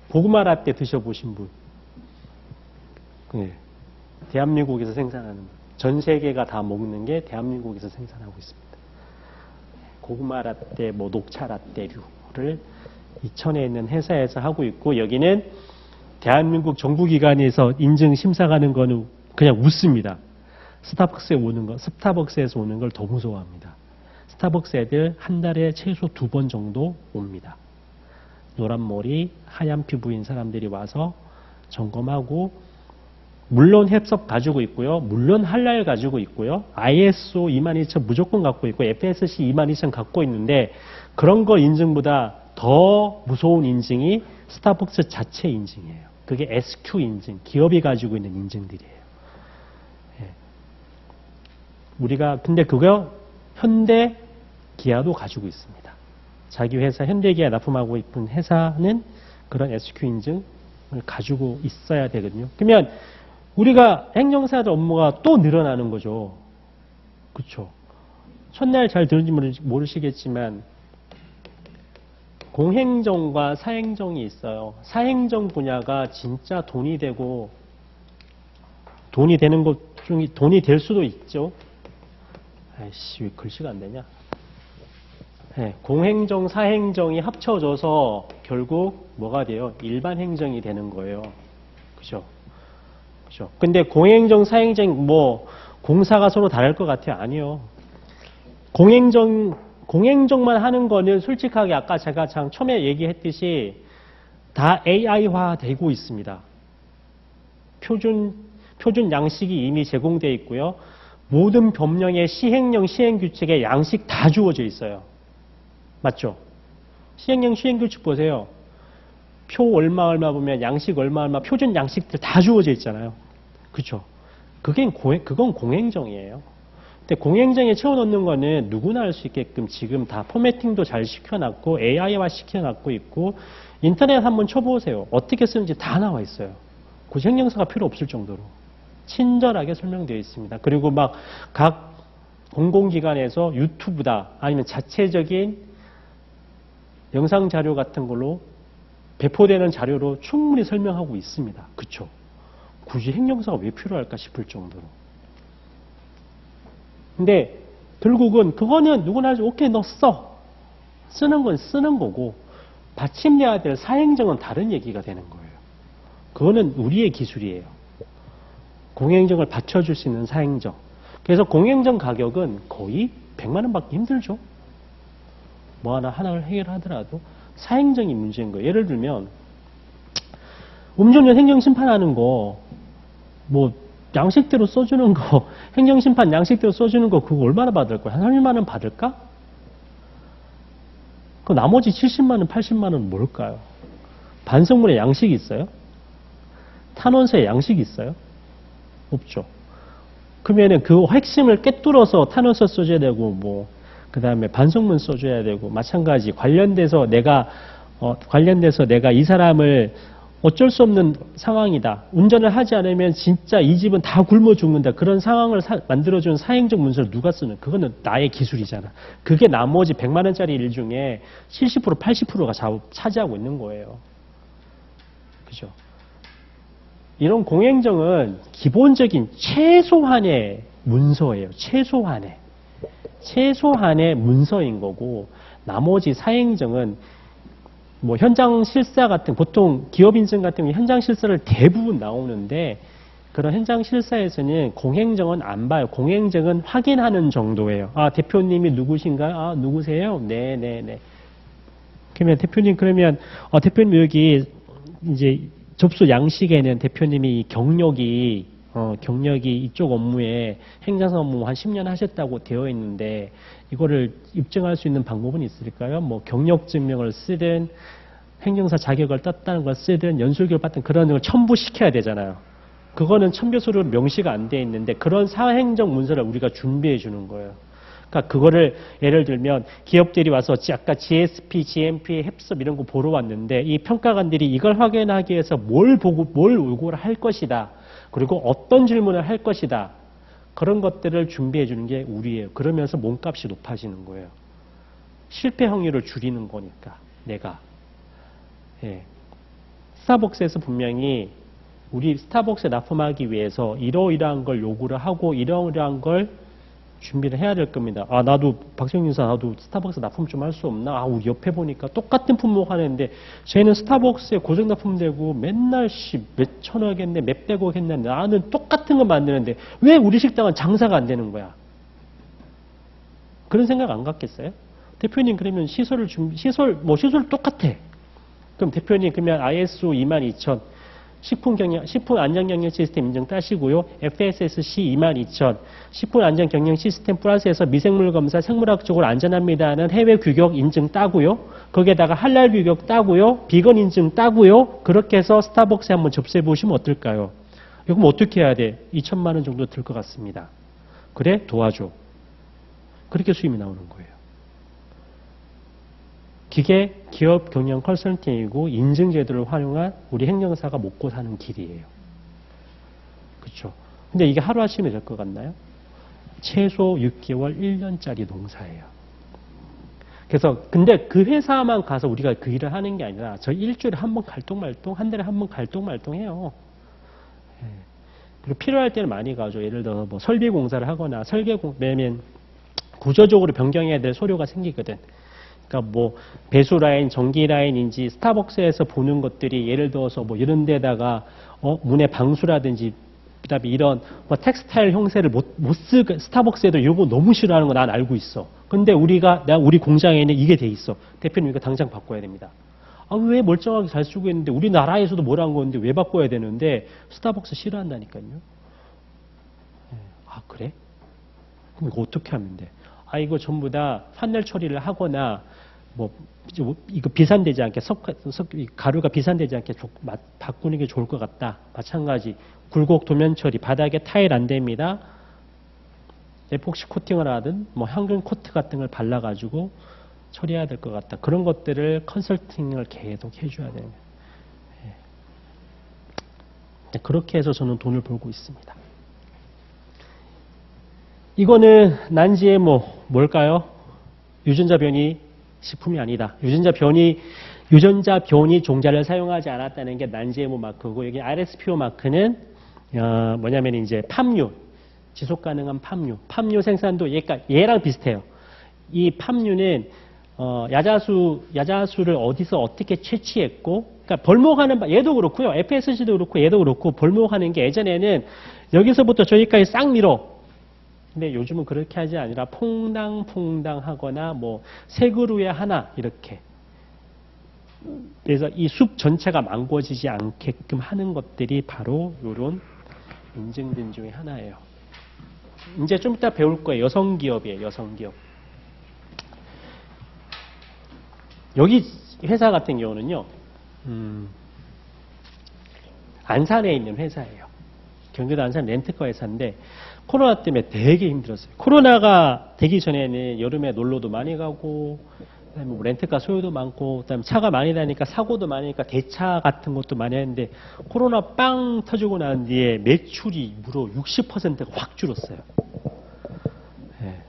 고구마 라떼 드셔보신 분? 네. 대한민국에서 생산하는 분. 전 세계가 다 먹는 게 대한민국에서 생산하고 있습니다. 고구마 라떼, 녹차 라떼류를 이천에 있는 회사에서 하고 있고 여기는 대한민국 정부기관에서 인증 심사 가는 거는 그냥 웃습니다. 스타벅스에서 오는 걸 더 무서워합니다. 스타벅스 애들 한 달에 최소 2번 정도 옵니다. 노란 머리, 하얀 피부인 사람들이 와서 점검하고 물론 햅섭 가지고 있고요. 물론 할랄 가지고 있고요. ISO 22000 무조건 갖고 있고 FSC 22000 갖고 있는데 그런 거 인증보다 더 무서운 인증이 스타벅스 자체 인증이에요. 그게 SQ 인증, 기업이 가지고 있는 인증들이에요. 근데 그거 현대 기아도 가지고 있습니다. 자기 회사 현대기아 납품하고 있는 회사는 그런 SQ 인증을 가지고 있어야 되거든요. 그러면 우리가 행정사들 업무가 또 늘어나는 거죠. 그렇죠. 첫날 잘 들은지 모르시겠지만 공행정과 사행정이 있어요. 사행정 분야가 진짜 돈이 되고 돈이 되는 것 중에 돈이 될 수도 있죠. 아이씨, 왜 글씨가 안 되냐? 네, 공행정, 사행정이 합쳐져서 결국 뭐가 돼요? 일반 행정이 되는 거예요. 그죠? 그죠? 근데 공행정, 사행정, 공사가 서로 다를 것 같아요? 아니요. 공행정만 하는 거는 솔직하게 아까 제가 처음에 얘기했듯이 다 AI화 되고 있습니다. 표준 양식이 이미 제공되어 있고요. 모든 법령의 시행령, 시행규칙에 양식 다 주어져 있어요. 맞죠? 시행령, 시행규칙 보세요. 표 얼마 보면 양식 얼마 표준 양식들 다 주어져 있잖아요. 그렇죠? 그건 공행정이에요. 근데 공행정에 채워넣는 거는 누구나 할 수 있게끔 지금 다 포매팅도 잘 시켜놨고 AI화 시켜놨고 있고 인터넷 한번 쳐보세요. 어떻게 쓰는지 다 나와 있어요. 굳이 행령사가 필요 없을 정도로 친절하게 설명되어 있습니다. 그리고 막 각 공공기관에서 유튜브다 아니면 자체적인 영상 자료 같은 걸로 배포되는 자료로 충분히 설명하고 있습니다. 그렇죠? 굳이 행령사가 왜 필요할까 싶을 정도로. 근데 결국은 그거는 누구나 하지 오케이 너 써. 쓰는 건 쓰는 거고 받침돼야 될 사행정은 다른 얘기가 되는 거예요. 그거는 우리의 기술이에요. 공행정을 받쳐줄 수 있는 사행정. 그래서 공행정 가격은 거의 100만 원 받기 힘들죠. 뭐 하나를 해결하더라도 사행정이 문제인 거예요. 예를 들면 음주운전 행정심판하는 거 뭐 양식대로 써주는 거 행정심판 양식대로 써주는 거 그거 얼마나 받을 거야? 한 30만 원 받을까? 그 나머지 70만 원, 80만 원은 뭘까요? 반성문에 양식이 있어요? 탄원서에 양식이 있어요? 없죠. 그러면은 그 핵심을 꿰뚫어서 탄원서 써줘야 되고 그 다음에 반성문 써줘야 되고 마찬가지 관련돼서 내가 이 사람을 어쩔 수 없는 상황이다. 운전을 하지 않으면 진짜 이 집은 다 굶어 죽는다. 그런 상황을 만들어주는 사행정 문서를 누가 쓰는? 그거는 나의 기술이잖아. 그게 나머지 100만 원짜리 일 중에 70%, 80%가 차지하고 있는 거예요. 그죠? 이런 공행정은 기본적인 최소한의 문서예요. 최소한의 문서인 거고 나머지 사행정은 뭐 현장 실사 같은 보통 기업 인증 같은 경우 현장 실사를 대부분 나오는데 그런 현장 실사에서는 공행정은 안 봐요. 공행정은 확인하는 정도예요. 아 대표님이 누구신가요? 아 누구세요? 네네네. 그러면 대표님 대표님 여기 이제 접수 양식에는 대표님이 경력이 이쪽 업무에 행정사 업무 한 10년 하셨다고 되어 있는데 이거를 입증할 수 있는 방법은 있을까요? 뭐 경력증명을 쓰든 행정사 자격을 땄다는 걸 쓰든 연수교육 받든 그런 걸 첨부시켜야 되잖아요. 그거는 첨부서로 명시가 안 돼 있는데 그런 사행정 문서를 우리가 준비해 주는 거예요. 그러니까 그거를 예를 들면 기업들이 와서 아까 GSP, GMP, 햅섭 이런 거 보러 왔는데 이 평가관들이 이걸 확인하기 위해서 뭘 요구를 할 것이다. 그리고 어떤 질문을 할 것이다. 그런 것들을 준비해 주는 게 우리예요. 그러면서 몸값이 높아지는 거예요. 실패 확률을 줄이는 거니까 내가. 예. 스타벅스에서 분명히 우리 스타벅스에 납품하기 위해서 이러이러한 걸 요구를 하고 이러이러한 걸 준비를 해야 될 겁니다. 아 나도 박정윤사 나도 스타벅스 납품 좀 할 수 없나? 아 우리 옆에 보니까 똑같은 품목 하는데 쟤는 스타벅스에 고정 납품되고 맨날 몇천억 했네 몇백억 했는데 나는 똑같은 거 만드는데 왜 우리 식당은 장사가 안 되는 거야? 그런 생각 안 갖겠어요? 대표님 그러면 시설 똑같아. 그럼 대표님 그러면 ISO 22000 식품 안전 경영 시스템 인증 따시고요. FSSC 22000 식품 안전 경영 시스템 플러스에서 미생물 검사 생물학적으로 안전합니다는 해외 규격 인증 따고요. 거기에다가 할랄 규격 따고요. 비건 인증 따고요. 그렇게 해서 스타벅스에 한번 접수해 보시면 어떨까요? 이거 어떻게 해야 돼? 2천만 원 정도 들 것 같습니다. 그래? 도와줘. 그렇게 수임이 나오는 거예요. 기계 기업 경영 컨설팅이고 인증 제도를 활용한 우리 행정사가 먹고 사는 길이에요. 그렇죠? 근데 이게 하루아침에 될 것 같나요? 최소 6개월, 1년짜리 농사예요. 그래서 근데 그 회사만 가서 우리가 그 일을 하는 게 아니라 저 일주일에 한 번 갈등말동, 한 달에 한 번 갈등말동 해요. 그리고 필요할 때는 많이 가죠. 예를 들어서 뭐 설비 공사를 하거나 왜냐면 구조적으로 변경해야 될 소료가 생기거든. 그러니까 뭐 배수 라인, 전기 라인인지 스타벅스에서 보는 것들이 예를 들어서 뭐 이런 데다가 문의 방수라든지 그다음에 이런 뭐 텍스타일 형태를 못 쓰게 스타벅스에도 이거 너무 싫어하는 거 난 알고 있어. 근데 우리 공장에는 이게 돼 있어. 대표님 이거 당장 바꿔야 됩니다. 아, 왜 멀쩡하게 잘 쓰고 있는데 우리나라에서도 뭐라는 건데 왜 바꿔야 되는데 스타벅스 싫어한다니까요. 아, 그래? 그럼 이거 어떻게 하면 돼? 아, 이거 전부 다 판넬 처리를 하거나, 뭐, 이거 비산되지 않게, 가루가 비산되지 않게 바꾸는 게 좋을 것 같다. 마찬가지. 굴곡 도면 처리, 바닥에 타일 안 됩니다. 에폭시 코팅을 하든, 뭐, 향균 코트 같은 걸 발라가지고 처리해야 될 것 같다. 그런 것들을 컨설팅을 계속 해줘야 되는 거예요. 예. 그렇게 해서 저는 돈을 벌고 있습니다. 이거는 난지의 뭘까요? 유전자 변이 식품이 아니다. 유전자 변이 종자를 사용하지 않았다는 게 난지의 마크고, 여기 RSPO 마크는 뭐냐면 이제 팜유, 지속 가능한 팜유 생산도 얘랑 비슷해요. 이 팜유는 야자수를 어디서 어떻게 채취했고, 그러니까 벌목하는 얘도 그렇고요. FSC도 그렇고 얘도 그렇고 벌목하는 게 예전에는 여기서부터 저기까지 싹 밀어. 근데 요즘은 그렇게 하지 아니라 퐁당 하거나 뭐 세 그루에 하나 이렇게. 그래서 이 숲 전체가 망고지지 않게끔 하는 것들이 바로 이런 인증된 중에 하나예요. 이제 좀 이따 배울 거예요. 여성 기업이에요. 여성 기업. 여기 회사 같은 경우는요. 안산에 있는 회사예요. 경기도 안산 렌트카 회사인데 코로나 때문에 되게 힘들었어요. 코로나가 되기 전에는 여름에 놀러도 많이 가고, 그다음에 뭐 렌트카 소요도 많고, 그다음에 차가 많이 다니니까 사고도 많으니까 대차 같은 것도 많이 했는데 코로나 빵 터지고 난 뒤에 매출이 무려 60%가 확 줄었어요. 예.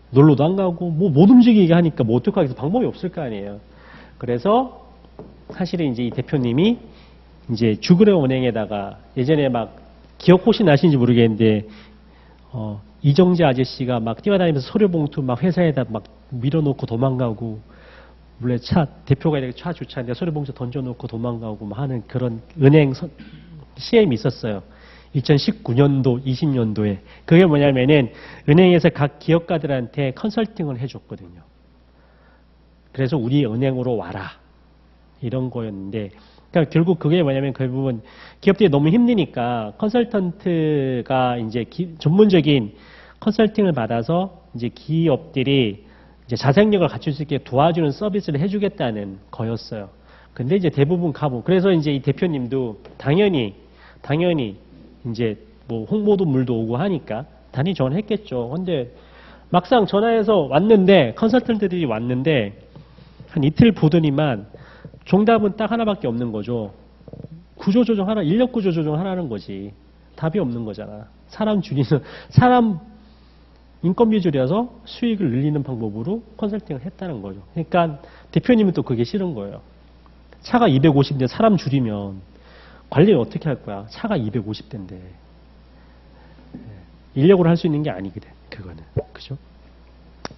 놀러도 안 가고 뭐 못 움직이게 하니까 뭐 어떡하겠어. 방법이 없을 거 아니에요. 그래서 사실은 이제 이 대표님이 이제 주그레은행에다가 예전에 막 기억 혹시 나시는지 모르겠는데 이정재 아저씨가 막 뛰어다니면서 서류봉투 막 회사에다 막 밀어놓고 도망가고, 원래 대표가 이렇게 차 주차하는데 서류봉투 던져놓고 도망가고 막 하는 그런 은행 시험이 있었어요. 2019년도, 20년도에. 그게 뭐냐면은 은행에서 각 기업가들한테 컨설팅을 해줬거든요. 그래서 우리 은행으로 와라. 이런 거였는데, 그러니까 결국 그게 뭐냐면 결국은 기업들이 너무 힘드니까 컨설턴트가 이제 전문적인 컨설팅을 받아서 이제 기업들이 이제 자생력을 갖출 수 있게 도와주는 서비스를 해주겠다는 거였어요. 근데 이제 대부분 그래서 이제 이 대표님도 당연히 이제 뭐 홍보도 물도 오고 하니까 당연히 전화했겠죠. 근데 막상 전화해서 왔는데 컨설턴트들이 왔는데 한 이틀 보더니만 정답은 딱 하나밖에 없는 거죠. 구조조정하라, 인력 구조조정하라는 거지. 답이 없는 거잖아. 사람 인건비 줄여서 수익을 늘리는 방법으로 컨설팅을 했다는 거죠. 그러니까 대표님은 또 그게 싫은 거예요. 차가 250대인데 사람 줄이면 관리를 어떻게 할 거야? 차가 250대인데. 인력으로 할 수 있는 게 아니거든, 그거는. 그죠?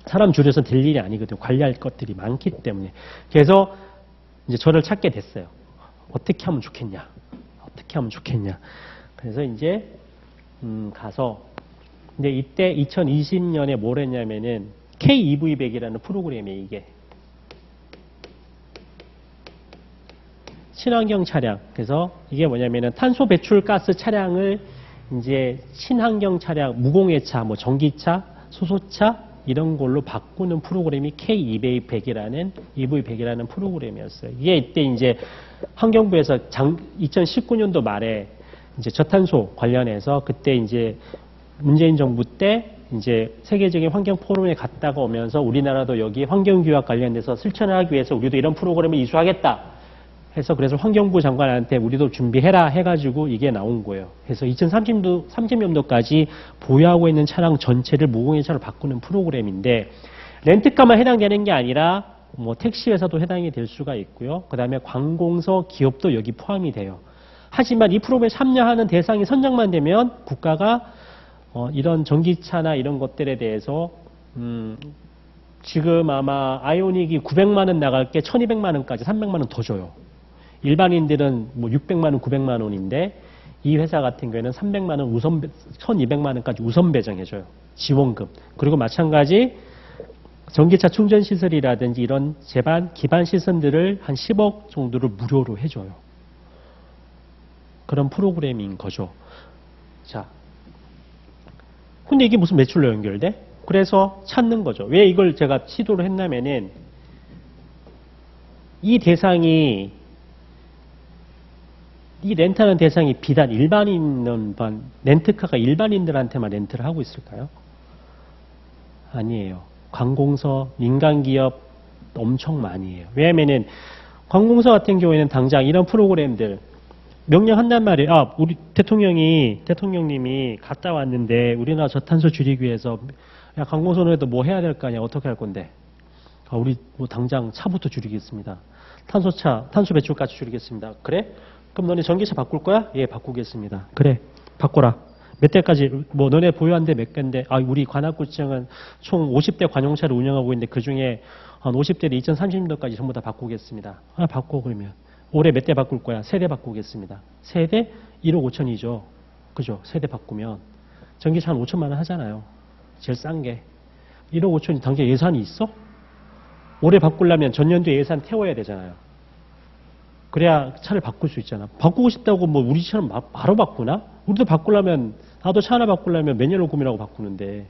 사람 줄여서 될 일이 아니거든. 관리할 것들이 많기 때문에. 그래서 이제 저를 찾게 됐어요. 어떻게 하면 좋겠냐? 그래서 이제 가서, 근데 이때 2020년에 뭘 했냐면은 KEV100이라는 프로그램이 이게 친환경 차량. 그래서 이게 뭐냐면은 탄소 배출 가스 차량을 이제 친환경 차량, 무공해차, 뭐 전기차, 수소차 이런 걸로 바꾸는 프로그램이 KEV100이라는 프로그램이었어요. 이게 이때 이제 환경부에서 2019년도 말에 이제 저탄소 관련해서 그때 이제 문재인 정부 때 이제 세계적인 환경 포럼에 갔다가 오면서 우리나라도 여기 환경규약 관련돼서 실천을 하기 위해서 우리도 이런 프로그램을 이수하겠다 해서 그래서 환경부 장관한테 우리도 준비해라 해가지고 이게 나온 거예요. 그래서 2030년도까지 보유하고 있는 차량 전체를 무공해차로 바꾸는 프로그램인데 렌트카만 해당되는 게 아니라 뭐 택시회사도 해당이 될 수가 있고요. 그 다음에 관공서 기업도 여기 포함이 돼요. 하지만 이 프로그램에 참여하는 대상이 선정만 되면 국가가 이런 전기차나 이런 것들에 대해서 지금 아마 아이오닉이 900만 원 나갈 게 1200만 원까지 300만 원 더 줘요. 일반인들은 뭐 600만 원, 900만 원인데 이 회사 같은 경우에는 300만 원 1200만 원까지 우선 배정해줘요. 지원금. 그리고 마찬가지 전기차 충전 시설이라든지 이런 기반 시설들을 한 10억 정도를 무료로 해줘요. 그런 프로그램인 거죠. 자, 근데 이게 무슨 매출로 연결돼? 그래서 찾는 거죠. 왜 이걸 제가 시도를 했냐면은 이 렌트하는 대상이 비단 렌트카가 일반인들한테만 렌트를 하고 있을까요? 아니에요. 관공서, 민간기업 엄청 많이 해요. 왜냐면은 관공서 같은 경우에는 당장 이런 프로그램들 명령한단 말이에요. 우리 대통령님이 갔다 왔는데 우리나라 저탄소 줄이기 위해서 야, 관공서에도 뭐 해야 될 거 아니야. 어떻게 할 건데? 우리 뭐 당장 차부터 줄이겠습니다. 탄소 배출까지 줄이겠습니다. 그래? 그럼 너네 전기차 바꿀 거야? 예, 바꾸겠습니다. 그래, 바꿔라. 몇 대까지, 뭐 너네 보유한 데 몇 개인데, 우리 관악구청은 총 50대 관용차를 운영하고 있는데 그 중에 한 50대를 2030년도까지 전부 다 바꾸겠습니다. 바꿔 그러면. 올해 몇 대 바꿀 거야? 3대 바꾸겠습니다. 3대 1억 5천이죠. 그죠? 3대 바꾸면 전기차 한 5천만 원 하잖아요. 제일 싼 게. 1억 5천이 당장 예산이 있어? 올해 바꾸려면 전년도에 예산 태워야 되잖아요. 그래야 차를 바꿀 수 있잖아. 바꾸고 싶다고 뭐 우리처럼 바로 바꾸나? 우리도 바꾸려면, 나도 차 하나 바꾸려면 몇 년을 고민하고 바꾸는데.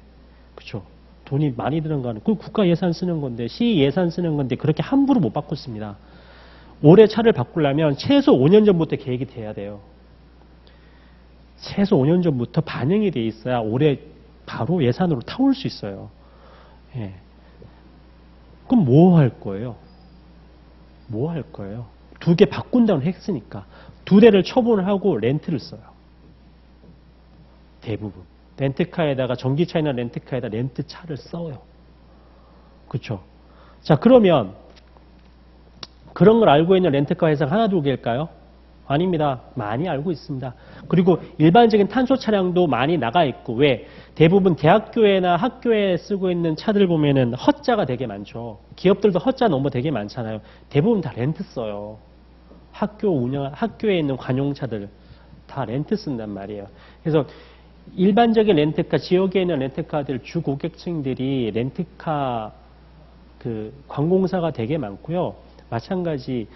그쵸? 돈이 많이 드는 거는, 그 국가 예산 쓰는 건데, 시 예산 쓰는 건데, 그렇게 함부로 못 바꿨습니다. 올해 차를 바꾸려면 최소 5년 전부터 계획이 돼야 돼요. 최소 5년 전부터 반영이 돼 있어야 올해 바로 예산으로 타올 수 있어요. 예. 그럼 뭐 할 거예요? 뭐 할 거예요? 2개 바꾼다고 했으니까 2대를 처분을 하고 렌트를 써요. 대부분. 렌트카에다가 전기차나 렌트카에다 렌트차를 써요. 그렇죠? 자, 그러면 그런 걸 알고 있는 렌트카 회사가 하나 두 개일까요? 아닙니다. 많이 알고 있습니다. 그리고 일반적인 탄소 차량도 많이 나가 있고, 왜? 대부분 대학교에나 학교에 쓰고 있는 차들 보면은 헛자가 되게 많죠. 기업들도 헛자 넘버 되게 많잖아요. 대부분 다 렌트 써요. 학교에 있는 관용차들 다 렌트 쓴단 말이에요. 그래서 일반적인 렌트카, 지역에 있는 렌트카들 주 고객층들이 렌트카 관공사가 되게 많고요. 마찬가지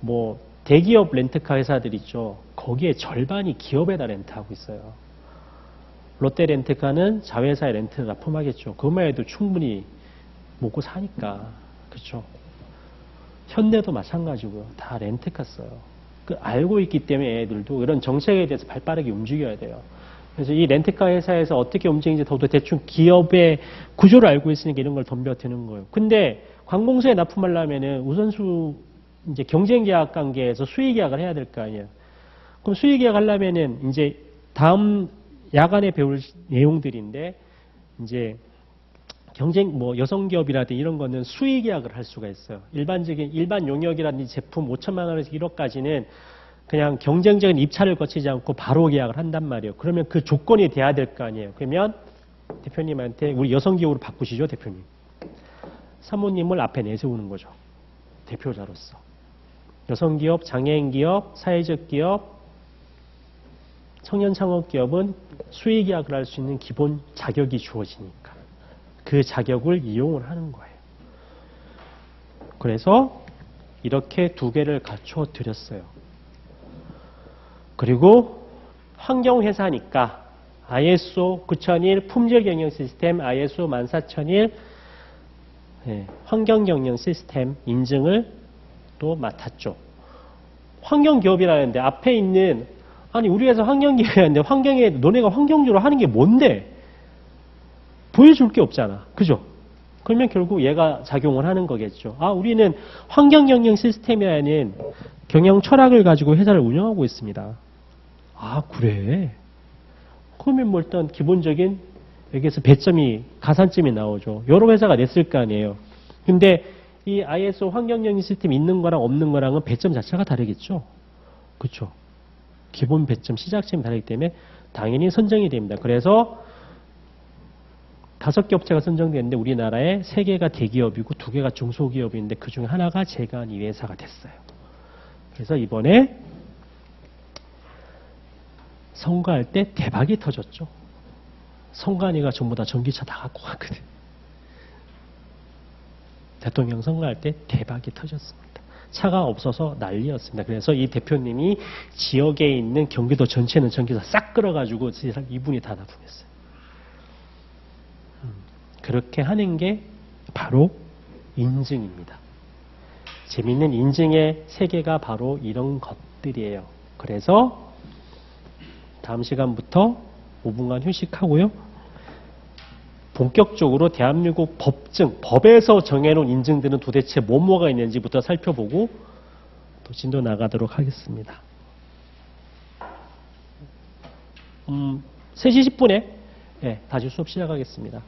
뭐 대기업 렌트카 회사들 있죠. 거기에 절반이 기업에다 렌트하고 있어요. 롯데 렌트카는 자회사의 렌트를 납품하겠죠. 그것만 해도 충분히 먹고 사니까. 그렇죠? 현대도 마찬가지고요. 다 렌트카 써요. 알고 있기 때문에 애들도 이런 정책에 대해서 발빠르게 움직여야 돼요. 그래서 이 렌트카 회사에서 어떻게 움직이는지 더도 대충 기업의 구조를 알고 있으니까 이런 걸 덤벼드는 거예요. 근데 관공서에 납품하려면은 우선수 이제 경쟁계약 관계에서 수의계약을 해야 될 거 아니에요. 그럼 수의계약 하려면은 이제 다음 야간에 배울 내용들인데 이제 여성기업이라든지 이런 거는 수의계약을 할 수가 있어요. 일반 용역이라든지 제품 5천만 원에서 1억까지는 그냥 경쟁적인 입찰을 거치지 않고 바로 계약을 한단 말이에요. 그러면 그 조건이 돼야 될 거 아니에요. 그러면 대표님한테 우리 여성기업으로 바꾸시죠, 대표님. 사모님을 앞에 내세우는 거죠. 대표자로서. 여성기업, 장애인기업, 사회적 기업, 청년창업기업은 수의계약을 할 수 있는 기본 자격이 주어지니까 그 자격을 이용을 하는 거예요. 그래서 이렇게 2개를 갖춰 드렸어요. 그리고 환경회사니까 ISO 9001 품질경영 시스템, ISO 14001 환경경영 시스템 인증을 또 맡았죠. 환경기업이라는데 앞에 있는 우리 회사 환경기업이라는데 환경에 너네가 환경주로 하는 게 뭔데? 보여줄 게 없잖아. 그죠? 그러면 결국 얘가 작용을 하는 거겠죠. 우리는 환경경영 시스템이라는 경영 철학을 가지고 회사를 운영하고 있습니다. 그래? 그러면 뭐 일단 기본적인 여기에서 배점이 가산점이 나오죠. 여러 회사가 냈을 거 아니에요. 근데 이 ISO 환경경영 시스템 있는 거랑 없는 거랑은 배점 자체가 다르겠죠. 그렇죠? 기본 배점, 시작점이 다르기 때문에 당연히 선정이 됩니다. 그래서 5개 업체가 선정됐는데 우리나라에 3개가 대기업이고 2개가 중소기업인데 그중에 하나가 제가 한 이 회사가 됐어요. 그래서 이번에 선거할 때 대박이 터졌죠. 선관위가 전부 다 전기차 다 갖고 갔거든. 대통령 선거할 때 대박이 터졌습니다. 차가 없어서 난리였습니다. 그래서 이 대표님이 지역에 있는 경기도 전체는 전기차 싹 끌어가지고 이분이 다 납품했어요. 그렇게 하는 게 바로 인증입니다. 재밌는 인증의 세계가 바로 이런 것들이에요. 그래서 다음 시간부터 5분간 휴식하고요. 본격적으로 대한민국 법증, 법에서 정해놓은 인증들은 도대체 뭐가 있는지부터 살펴보고 또 진도 나가도록 하겠습니다. 3시 10분에 다시 수업 시작하겠습니다.